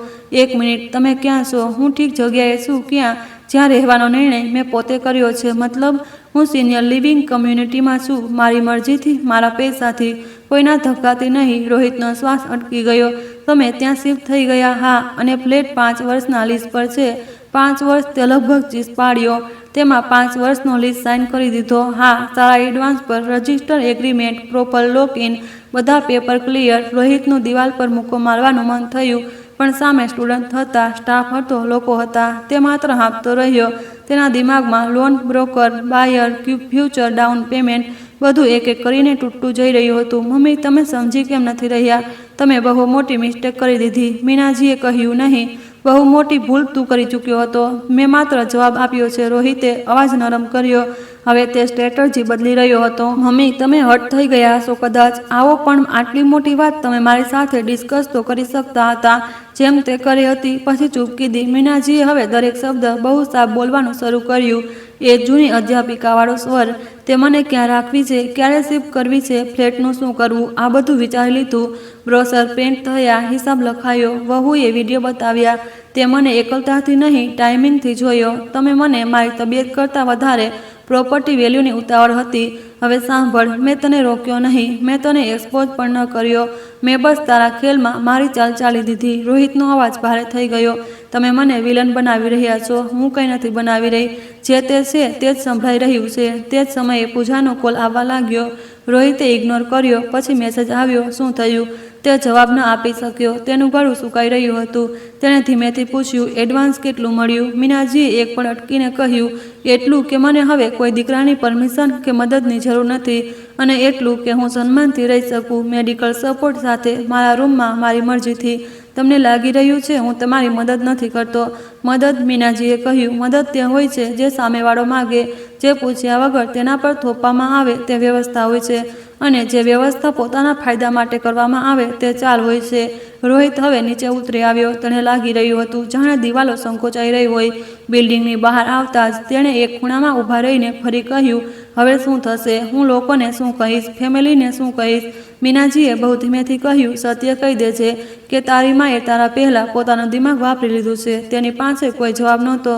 એક મિનિટ, તમે ક્યાં છો? હું ઠીક જગ્યાએ છું. ક્યાં? જ્યાં રહેવાનો નિર્ણય મેં પોતે કર્યો છે. મતલબ? હું સિનિયર લિવિંગ કમ્યુનિટીમાં છું. મારી મરજીથી, મારા પૈસાથી, કોઈના ધક્કાથી નહીં. રોહિતનો શ્વાસ અટકી ગયો. તમે ત્યાં શિફ્ટ થઈ ગયા? હા. અને ફ્લેટ 5 વર્ષના લીઝ પર છે. 5 વર્ષ? તે લગભગ ચીસ પાડ્યો. તેમાં 5 વર્ષનો લીઝ સાઇન કરી દીધો? હા. સારા એડવાન્સ પર register agreement, proper lock in, બધા પેપર ક્લિયર. રોહિતનું દિવાલ પર મુક્કો મારવાનું મન થયું, પણ સામે સ્ટુડન્ટ હતા, સ્ટાફ હતો, લોકો હતા. તે માત્ર હાંફતો રહ્યો. તેના દિમાગમાં લોન, બ્રોકર, બાયર, ફ્યુચર ડાઉન પેમેન્ટ, બધું એક એક કરીને તૂટતું જઈ રહ્યું હતું. મમ્મી, તમે સમજી કેમ નથી રહ્યા? તમે બહુ મોટી મિસ્ટેક કરી દીધી. મીનાજીએ કહ્યું, નહીં, બહુ મોટી ભૂલ તું કરી ચૂક્યો હતો. મેં માત્ર જવાબ આપ્યો છે. રોહિતે અવાજ નરમ કર્યો. હવે તે સ્ટ્રેટર્જી બદલી રહ્યો હતો. મમ્મી, તમે હર્ટ થઈ ગયા હશો કદાચ. આવો, પણ આટલી મોટી વાત તમે મારી સાથે ડિસ્કસ તો કરી શકતા હતા, જેમ તે કરી હતી. પછી ચૂપ કીધી. મીનાજીએ હવે દરેક શબ્દ બહુ સાફ બોલવાનું શરૂ કર્યું. એ જૂની અધ્યાપિકાવાળો સ્વર. તે મને ક્યાં રાખવી છે, ક્યારે શિફ્ટ કરવી છે, ફ્લેટનું શું કરવું, આ બધું વિચારી લીધું. બ્રોશર પ્રિન્ટ થયા, હિસાબ લખાયો, વહુએ વિડીયો બતાવ્યા. તે મને એકલતાથી નહીં, ટાઈમિંગથી જોયો. તમે મને મારી તબિયત કરતાં વધારે પ્રોપર્ટી વેલ્યુની ઉતાવળ હતી. હવે સાંભળ, મેં તને રોક્યો નહીં, મેં તને એક્સપોઝ પણ ન કર્યો. મેં બસ તારા ખેલમાં મારી ચાલ ચાલી દીધી. રોહિતનો અવાજ ભારે થઈ ગયો. તમે મને વિલન બનાવી રહ્યા છો. હું કંઈ નથી બનાવી રહી. જે તે છે તે જ સંભળાઈ રહ્યું છે. તે જ સમયે પૂજાનો કોલ આવવા લાગ્યો. રોહિતે ઇગ્નોર કર્યો. પછી મેસેજ આવ્યો. શું થયું? તે જવાબ ન આપી શક્યો. તેનું ગળું સુકાઈ રહ્યું હતું. તેણે ધીમેથી પૂછ્યું, એડવાન્સ કેટલું મળ્યું? મીનાજીએ એક પણ અટકીને કહ્યું, એટલું કે મને હવે કોઈ દીકરાની પરમિશન કે મદદની જરૂર નથી, અને એટલું કે હું સન્માનથી રહી શકું, મેડિકલ સપોર્ટ સાથે, મારા રૂમમાં, મારી મરજીથી. તમને લાગી રહ્યું છે હું તમારી મદદ નથી કરતો. મદદ? મીનાજીએ કહ્યું, મદદ તે હોય છે જે સામેવાળો માગે, જે પૂછ્યા વગર તેના પર થોપવામાં આવે તે વ્યવસ્થા હોય છે, અને જે વ્યવસ્થા પોતાના ફાયદા માટે કરવામાં આવે તે ચાલ હોય છે. રોહિત હવે નીચે ઉતરી આવ્યો. તેને લાગી રહ્યું હતું જાણે દિવાલો સંકોચાઈ રહી હોય. બિલ્ડિંગની બહાર આવતા જ તેણે એક ખૂણામાં ઊભા રહીને ફરી કહ્યું, હવે શું થશે? હું લોકોને શું કહીશ? ફેમિલીને શું કહીશ? મીનાજીએ બહુ ધીમેથી કહ્યું, સત્ય કહી દે છે કે તારી માએ તારા પહેલાં પોતાનું દિમાગ વાપરી લીધું છે. તેની પાસે કોઈ જવાબ નહોતો.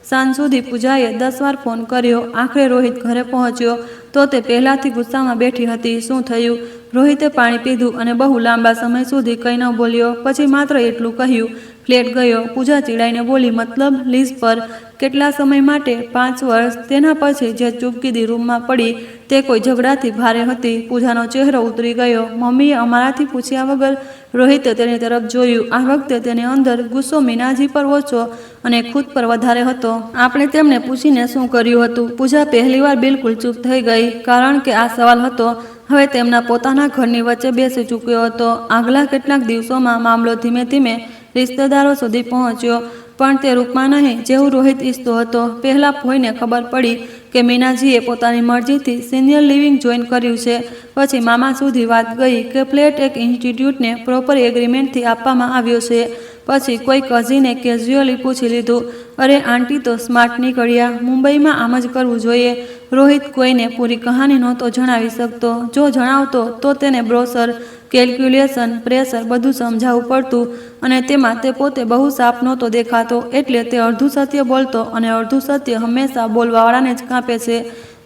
સાંજ સુધી પૂજાએ 10 વાર ફોન કર્યો. આખરે રોહિત ઘરે પહોંચ્યો તો તે પહેલાંથી ગુસ્સામાં બેઠી હતી. શું થયું? રોહિતે પાણી પીધું અને બહુ લાંબા સમય સુધી કંઈ ન બોલ્યો. પછી માત્ર એટલું કહ્યું, ફ્લેટ ગયો. પૂજા ચીડાઈને બોલી, મતલબ લીઝ પર? કેટલા સમય માટે? 5 વર્ષ. તેના પછી જે ચૂપકીદી રૂમમાં પડી તે કોઈ ઝઘડાથી ભારે હતી. પૂજાનો ચહેરો ઉતરી ગયો. મમ્મીએ અમારાથી પૂછ્યા વગર? રોહિતે તેની તરફ જોયું. આ વખતે તેની અંદર ગુસ્સો મીનાજી પર ઓછો અને ખુદ પર વધારે હતો. આપણે તેમને પૂછીને શું કર્યું હતું? પૂજા પહેલીવાર બિલકુલ ચૂપ થઈ ગઈ, કારણ કે આ સવાલ હતો હવે તેમના પોતાના ઘરની વચ્ચે બેસી ચૂક્યો હતો. આગલા કેટલાક દિવસોમાં મામલો ધીમે ધીમે રિશ્તેદારો સુધી પહોંચ્યો, પણ તે રૂપમાં નહીં જેવું રોહિત ઈચ્છતો હતો. પહેલાં ફોઈને ખબર પડી કે મીનાજીએ પોતાની મરજીથી સિનિયર લિવિંગ જોઈન કર્યું છે. પછી મામા સુધી વાત ગઈ કે ફ્લેટ એક ઇન્સ્ટિટ્યૂટને પ્રોપર એગ્રીમેન્ટથી આપવામાં આવ્યો છે. પછી કોઈ કઝિને કેઝ્યુઅલી પૂછી લીધું, અરે આંટી તો સ્માર્ટ નીકળ્યા, મુંબઈમાં આમ જ કરવું જોઈએ. રોહિત કોઈને પૂરી કહાની નહોતો જણાવી શકતો. જો જણાવતો તો તેને બ્રોશર, કેલ્ક્યુલેશન, પ્રેશર બધું સમજાવવું પડતું અને તેમાં તે પોતે બહુ સાફ નહોતો દેખાતો, એટલે તે અડધું સત્ય બોલતો અને અડધું સત્ય હંમેશા બોલવાવાળાને જ કાપે છે.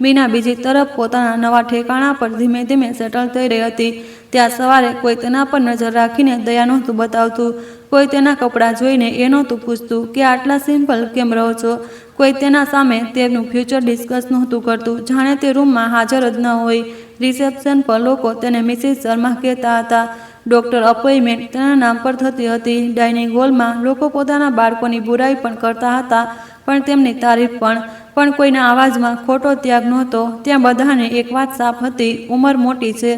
મીના બીજી તરફ પોતાના નવા ઠેકાણા પર ધીમે ધીમે સેટલ થઈ રહી હતી. ત્યાં સવારે કોઈ તેના પર નજર રાખીને દયા નહોતું બતાવતું, કોઈ તેના કપડાં જોઈને એ નહોતું પૂછતું કે આટલા સિમ્પલ કેમ રહો છો, કોઈ તેના સામે તેનું ફ્યુચર ડિસ્કસ નહોતું કરતું, જાણે તે રૂમમાં હાજર જ ન હોય. રિસેપ્શન પર લોકો તેને મિસિસ શર્મા કહેતા હતા. ડૉક્ટર અપોઇન્ટમેન્ટ તેના નામ પર થતી હતી. ડાઇનિંગ હોલમાં લોકો પોતાના બાળકોની બુરાઈ પણ કરતા હતા, પણ તેમની તારીફ પણ કોઈના અવાજમાં ખોટો ત્યાગ નહોતો. ત્યાં બધાને એક વાત સાફ હતી, ઉંમર મોટી છે,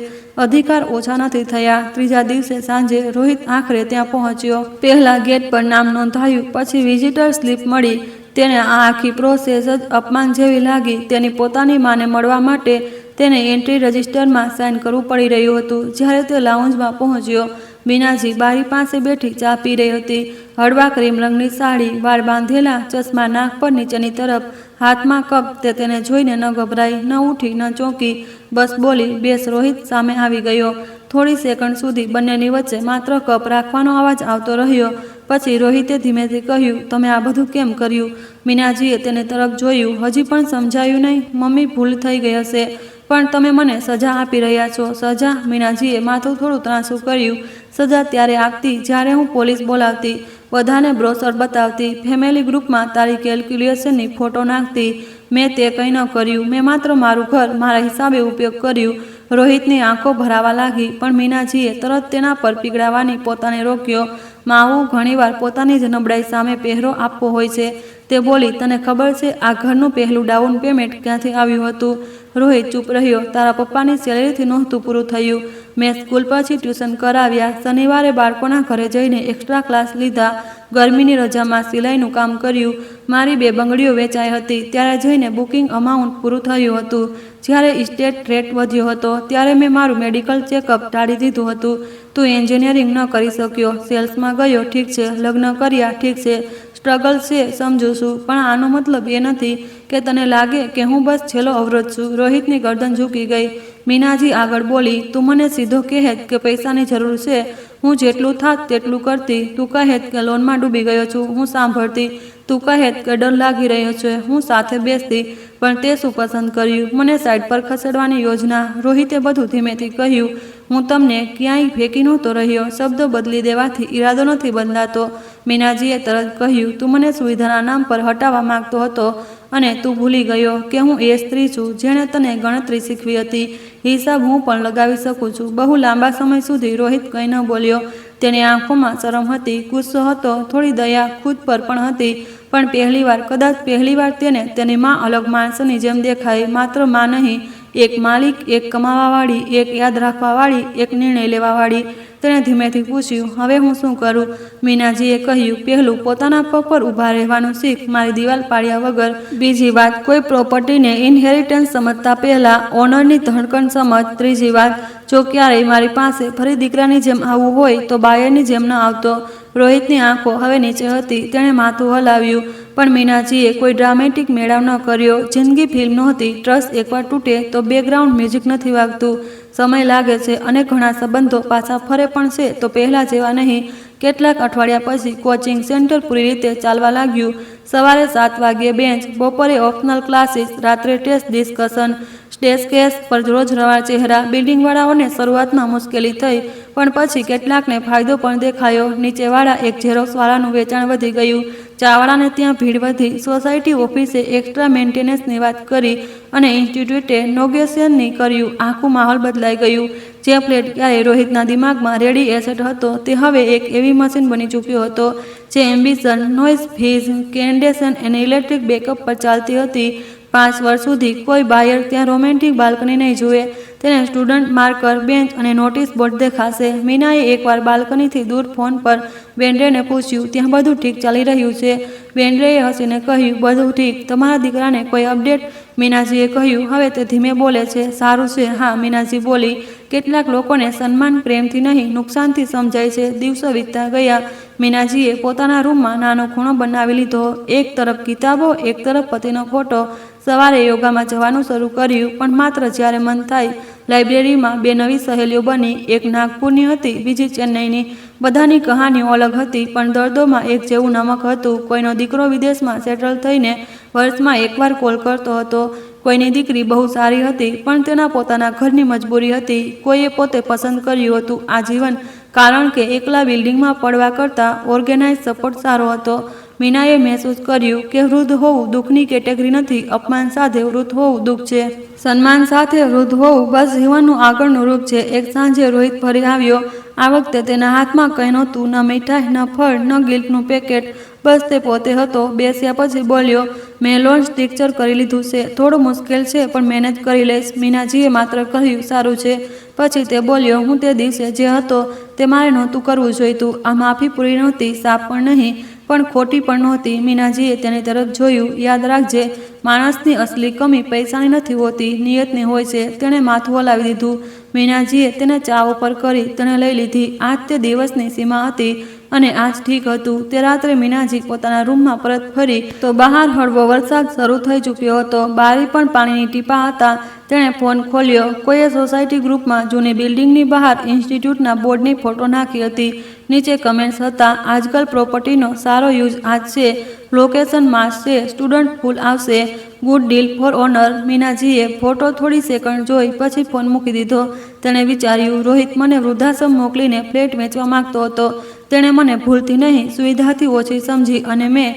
અધિકાર ઓછા નથી થયા. ત્રીજા દિવસે સાંજે રોહિત આખરે ત્યાં પહોંચ્યો. પહેલા ગેટ પર નામ નોંધાયું, પછી વિઝિટર સ્લીપ મળી. તેને આ આખી પ્રોસેસ જ અપમાન જેવી લાગી. તેની પોતાની માને મળવા માટે તેને એન્ટ્રી રજિસ્ટરમાં સાઇન કરવું પડી રહ્યું હતું. જ્યારે તે લાઉન્જમાં પહોંચ્યો, મીનાજી બારી પાસે બેઠી ચા પી રહી હતી. હળવા ક્રીમ રંગની સાડી, વાળ બાંધેલા, ચશ્મા નાક પર નીચેની તરફ, હાથમાં કપ. તે તેને જોઈને ન ગભરાઈ, ન ઉઠી, ન ચોંકી, બસ બોલી, બેસ. રોહિત સામે આવી ગયો. થોડી સેકન્ડ સુધી બંનેની વચ્ચે માત્ર કપ રાખવાનો અવાજ આવતો રહ્યો. પછી રોહિતે ધીમેથી કહ્યું, તમે આ બધું કેમ કર્યું? મીનાજીએ તેને તરફ જોયું. હજી પણ સમજાયું નહીં? મમ્મી, ભૂલ થઈ ગઈ હશે, પણ તમે મને સજા આપી રહ્યા છો. સજા? મીનાજીએ માથું થોડું ત્રાંસું કર્યું. સજા ત્યારે આપતી જ્યારે હું પોલીસ બોલાવતી, બધાને બ્રોશર બતાવતી, ફેમિલી ગ્રુપમાં તારી કેલ્ક્યુલેશનની ફોટો નાખતી. મેં તે કંઈ ન કર્યું. મેં માત્ર મારું ઘર મારા હિસાબે ઉપયોગ કર્યું. રોહિતની આંખો ભરાવા લાગી, પણ મીનાજીએ તરત તેના પર પીગળાવાની પોતાને રોક્યો. માવું ઘણીવાર પોતાની જ નબળાઈ સામે પહેરો આપવો હોય છે. તે બોલી, તને ખબર છે આ ઘરનું પહેલું ડાઉન પેમેન્ટ ક્યાંથી આવ્યું હતું? રોહિત ચૂપ રહ્યો. તારા પપ્પાની સેલેરીથી નહોતું પૂરું થયું. મેં સ્કૂલ પછી ટ્યુશન કરાવ્યા, શનિવારે બાળકોના ઘરે જઈને એક્સ્ટ્રા ક્લાસ લીધા, ગરમીની રજામાં સિલાઈનું કામ કર્યું. મારી 2 બંગડીઓ વેચાઈ હતી ત્યારે જઈને બુકિંગ અમાઉન્ટ પૂરું થયું હતું. જ્યારે ઇસ્ટેટ રેટ વધ્યો હતો ત્યારે મેં મારું મેડિકલ ચેકઅપ ટાળી દીધું હતું. તું એન્જિનિયરિંગ ન કરી શક્યો, સેલ્સમાં ગયો, ઠીક છે, લગ્ન કર્યા, ઠીક છે, સ્ટ્રગલ છે, સમજુ છું, પણ આનો મતલબ એ નથી કે તને લાગે કે હું બસ છેલ્લો અવરોધ છું. રોહિતની ગરદન ઝૂકી ગઈ. મીનાજી આગળ બોલી, તું મને સીધો કહેત કે પૈસાની જરૂર છે, હું જેટલું થાત તેટલું કરતી. તું કહેત કે લોનમાં ડૂબી ગયો છું, હું સાંભળતી. તું કહેત કે ડર લાગી રહ્યો છે, હું સાથે બેસતી. પણ તે શું પસંદ કર્યું? મને સાઈડ પર ખસેડવાની યોજના. રોહિતે બધું ધીમેથી કહ્યું. હું તમને ક્યાંય ફેંકી નહોતો રહ્યો. શબ્દો બદલી દેવાથી ઈરાદો નથી બદલાતો. મીનાજીએ તરત કહ્યું, તું મને સુવિધાના નામ પર હટાવવા માંગતો હતો અને તું ભૂલી ગયો કે હું એ સ્ત્રી છું જેણે તને ગણતરી શીખવી હતી. હિસાબ હું પણ લગાવી શકું છું. બહુ લાંબા સમય સુધી રોહિત કંઈ ન બોલ્યો. તેની આંખોમાં શરમ હતી, ગુસ્સો હતો, થોડી દયા ખુદ પર પણ હતી. પણ પહેલીવાર, કદાચ પહેલીવાર તેને તેની માં અલગ માણસની જેમ દેખાઈ. માત્ર માં નહીં, એક માલિક, એક કમાવાવાળી, એક યાદ રાખવાવાળી, એક નિર્ણય લેવાવાળી. તેણે ધીમેથી પૂછ્યું, હવે હું શું કરું? મીનાજીએ કહ્યું, પહેલું, પોતાના પગ પર ઊભા રહેવાનું શીખ, મારી દિવાલ પાડ્યા વગર. બીજી વાત, કોઈ પ્રોપર્ટીને ઇનહેરિટન્સ સમજતા પહેલાં ઓનરની ધડકણ સમજ. ત્રીજી વાત, જો ક્યારેય મારી પાસે ફરી દીકરાની જેમ આવવું હોય તો બાયરની જેમ ન આવતો. રોહિતની આંખો હવે નીચે હતી. તેણે માથું હલાવ્યું. પણ મીનાજીએ કોઈ ડ્રામેટિક મેળાવ ન કર્યો. જિંદગી ફિલ્મ નહોતી. ટ્રસ્ટ એકવાર તૂટે તો બેકગ્રાઉન્ડ મ્યુઝિક નથી વાગતું. સમય લાગે છે અને ઘણા સંબંધો પાછા ફરે પણ છે, તો પહેલાં જેવા નહીં. કેટલાક અઠવાડિયા પછી કોચિંગ સેન્ટર પૂરી રીતે ચાલવા લાગ્યું. સવારે 7 વાગ્યે બેન્ચ, બપોરે ઓપ્શનલ ક્લાસીસ, રાત્રે ટેસ્ટ ડિસ્કશન. સ્ટેજકેસ પર રોજ નવા ચહેરા. બિલ્ડિંગવાળાઓને શરૂઆતમાં મુશ્કેલી થઈ, પણ પછી કેટલાકને ફાયદો પણ દેખાયો. નીચેવાળા એક ઝેરોક્સવાળાનું વેચાણ વધી ગયું. ચાવાળાને ત્યાં ભીડ વધી. સોસાયટી ઓફિસે એક્સ્ટ્રા મેન્ટેનન્સની વાત કરી અને ઇન્સ્ટિટ્યૂટે નેગોશિએશનની કર્યું. આખું માહોલ બદલાઈ ગયું. જે ફ્લેટ ક્યારે રોહિતના દિમાગમાં રેડી એસેટ હતો, તે હવે એક એવી મશીન બની ચૂક્યો હતો જે એમ્બિશન, નોઇઝ, ફીઝ, કેન્ડેશન અને ઇલેક્ટ્રિક બેકઅપ પર ચાલતી હતી. 5 વર્ષ સુધી કોઈ બાયર ત્યાં રોમેન્ટિક બાલ્કની નહીં જુએ. તેને સ્ટુડન્ટ માર્કર, બેન્ચ અને નોટિસ બોર્ડ દેખાશે. મીનાએ એકવાર બાલ્કનીથી દૂર ફોન પર બેન્ડ્રેને પૂછ્યું, ત્યાં બધું ઠીક ચાલી રહ્યું છે? બેન્ડ્રેએ હસીને કહ્યું, બધું ઠીક. તમારા દીકરાને કોઈ અપડેટ? મીનાજીએ કહ્યું. હવે તે ધીમે બોલે છે. સારું છે. હા, મીનાજી બોલી. કેટલાક લોકોને સન્માન પ્રેમથી નહીં, નુકસાનથી સમજાય છે. દિવસો વીતતા ગયા. મીનાજીએ પોતાના રૂમમાં નાનો ખૂણો બનાવી લીધો. એક તરફ કિતાબો, એક તરફ પતિનો ફોટો. સવારે યોગામાં જવાનું શરૂ કર્યું, પણ માત્ર જ્યારે મન થાય. લાઇબ્રેરીમાં 2 નવી સહેલીઓ બની. એક નાગપુરની હતી, બીજી ચેન્નઈની. બધાની કહાનીઓ અલગ હતી, પણ દર્દોમાં એક જેવું નમક હતું. કોઈનો દીકરો વિદેશમાં સેટલ થઈને વર્ષમાં એકવાર કોલ કરતો હતો. કોઈની દીકરી બહુ સારી હતી, પણ તેના પોતાના ઘરની મજબૂરી હતી. કોઈએ પોતે પસંદ કર્યું હતું આ જીવન, કારણ કે એકલા બિલ્ડિંગમાં પડવા કરતાં ઓર્ગેનાઇઝ સપોર્ટ સારો હતો. મીનાએ મહેસૂસ કર્યું કે વૃદ્ધ હોવું દુઃખની કેટેગરી નથી. અપમાન સાથે વૃદ્ધ હોવું દુઃખ છે. સન્માન સાથે વૃદ્ધ હોવું બસ જીવનનું આગળનું રૂપ છે. એક સાંજે રોહિત ફરી આવ્યો. આ વખતે તેના હાથમાં કંઈ નહોતું, ન મીઠાઈ, ન ફળ, ન ગિલ્ટનું પેકેટ. બસ તે પોતે હતો. બેસ્યા પછી બોલ્યો, મેં લોન સ્ટ્રક્ચર કરી લીધું છે. થોડું મુશ્કેલ છે, પણ મેનેજ કરી લઈશ. મીનાજીએ માત્ર કહ્યું, સારું છે. પછી તે બોલ્યો, હું તે દિવસે જે હતો તે મારે નહોતું કરવું જોઈતું. આ માફી પૂરી નહોતી, સાપ પણ નહીં, પણ ખોટી પણ નહોતી. મીનાજીએ તેની તરફ જોયું. યાદ રાખજે, માણસની અસલી કમી પૈસાની નથી હોતી, નિયતની હોય છે. તેણે માથું હલાવી દીધું. મીનાજીએ તેને ચા ઉપર કરી. તેણે લઈ લીધી. આજ તે દિવસની સીમા હતી અને આજ ઠીક હતું. તે રાત્રે મીનાજી પોતાના રૂમમાં પરત ફરી તો બહાર હળવો વરસાદ શરૂ થઈ ચૂક્યો હતો. બારી પણ પાણીની ટીપાં હતા. તેણે ફોન ખોલ્યો. કોઈએ સોસાયટી ગ્રુપમાં જૂની બિલ્ડિંગની બહાર ઇન્સ્ટિટ્યૂટના બોર્ડની ફોટો નાખી હતી. નીચે કમેન્ટ્સ હતા, આજકાલ પ્રોપર્ટીનો સારો યુઝ આજ છે. લોકેશન માસ છે. સ્ટુડન્ટ ફૂલ આવશે. Good deal for owner. મીનાજીએ ફોટો થોડી સેકન્ડ જોઈ, પછી ફોન મૂકી દીધો. તેણે વિચાર્યું, રોહિત મને વૃદ્ધાશ્રમ મોકલીને ફ્લેટ વેચવા માંગતો હતો. તેણે મને ભૂલથી નહીં, સુવિધાથી ઓછી સમજી, અને મેં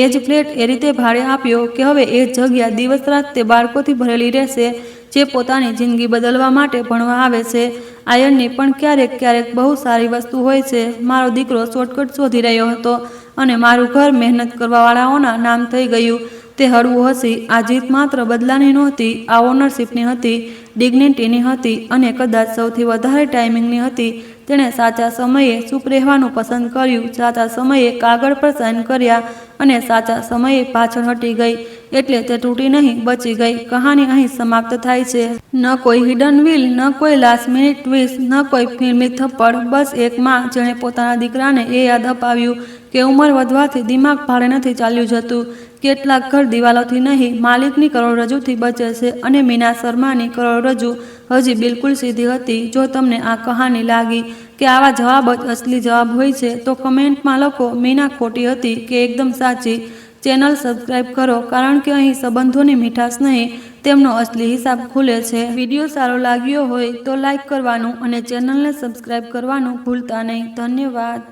એ જ ફ્લેટ એ રીતે ભાડે આપ્યો કે હવે એ જગ્યા દિવસ રાત તે બાળકોથી ભરેલી રહેશે, જે પોતાની જિંદગી બદલવા માટે ભણવા આવે છે. આયનની પણ ક્યારેક ક્યારેક બહુ સારી વસ્તુ હોય છે. મારો દીકરો શોર્ટકટ શોધી રહ્યો હતો અને મારું ઘર મહેનત કરવાવાળાઓના નામ થઈ ગયું. તે હળવું હસી. આ જીત માત્ર બદલાની નહોતી, આ ઓનરશિપની હતી, ડિગ્નિટીની હતી, અને કદાચ સૌથી વધારે ટાઈમિંગની હતી. તેણે સાચા સમયે ચૂપ રહેવાનું પસંદ કર્યું, સાચા સમયે કાગળ પર સાઇન કર્યા, અને સાચા સમયે પાછળ હટી ગઈ. એટલે તે તૂટી નહીં, બચી ગઈ. કહાની અહીં સમાપ્ત થાય છે. ન કોઈ હિડન વ્હીલ, ન કોઈ લાસ્ટ મિનિટ ટ્વિસ્ટ, ન કોઈ ફિલ્મી થપ્પડ. બસ એક માં જેણે પોતાના દીકરાને એ યાદ અપાવ્યું કે ઉંમર વધવાથી દિમાગ ભાડે નથી ચાલ્યું જતું. કેટલાક ઘર દિવાલોથી નહીં, માલિકની કરોડરજ્જુથી બચે છે. અને મીના શર્માની કરોડરજ્જુ હજી બિલકુલ સીધી હતી. જો તમને આ કહાની લાગી કે આવા જવાબ જ અસલી જવાબ હોય છે, તો કમેન્ટમાં લખો, મીના ખોટી હતી કે એકદમ સાચી. ચેનલ સબસ્ક્રાઈબ કરો, કારણ કે અહીં સંબંધોની મીઠાશ નહીં, તેમનો અસલી હિસાબ ખુલે છે. વિડીયો સારો લાગ્યો હોય તો લાઈક કરવાનું અને ચેનલને સબસ્ક્રાઈબ કરવાનું ભૂલતા નહીં. ધન્યવાદ.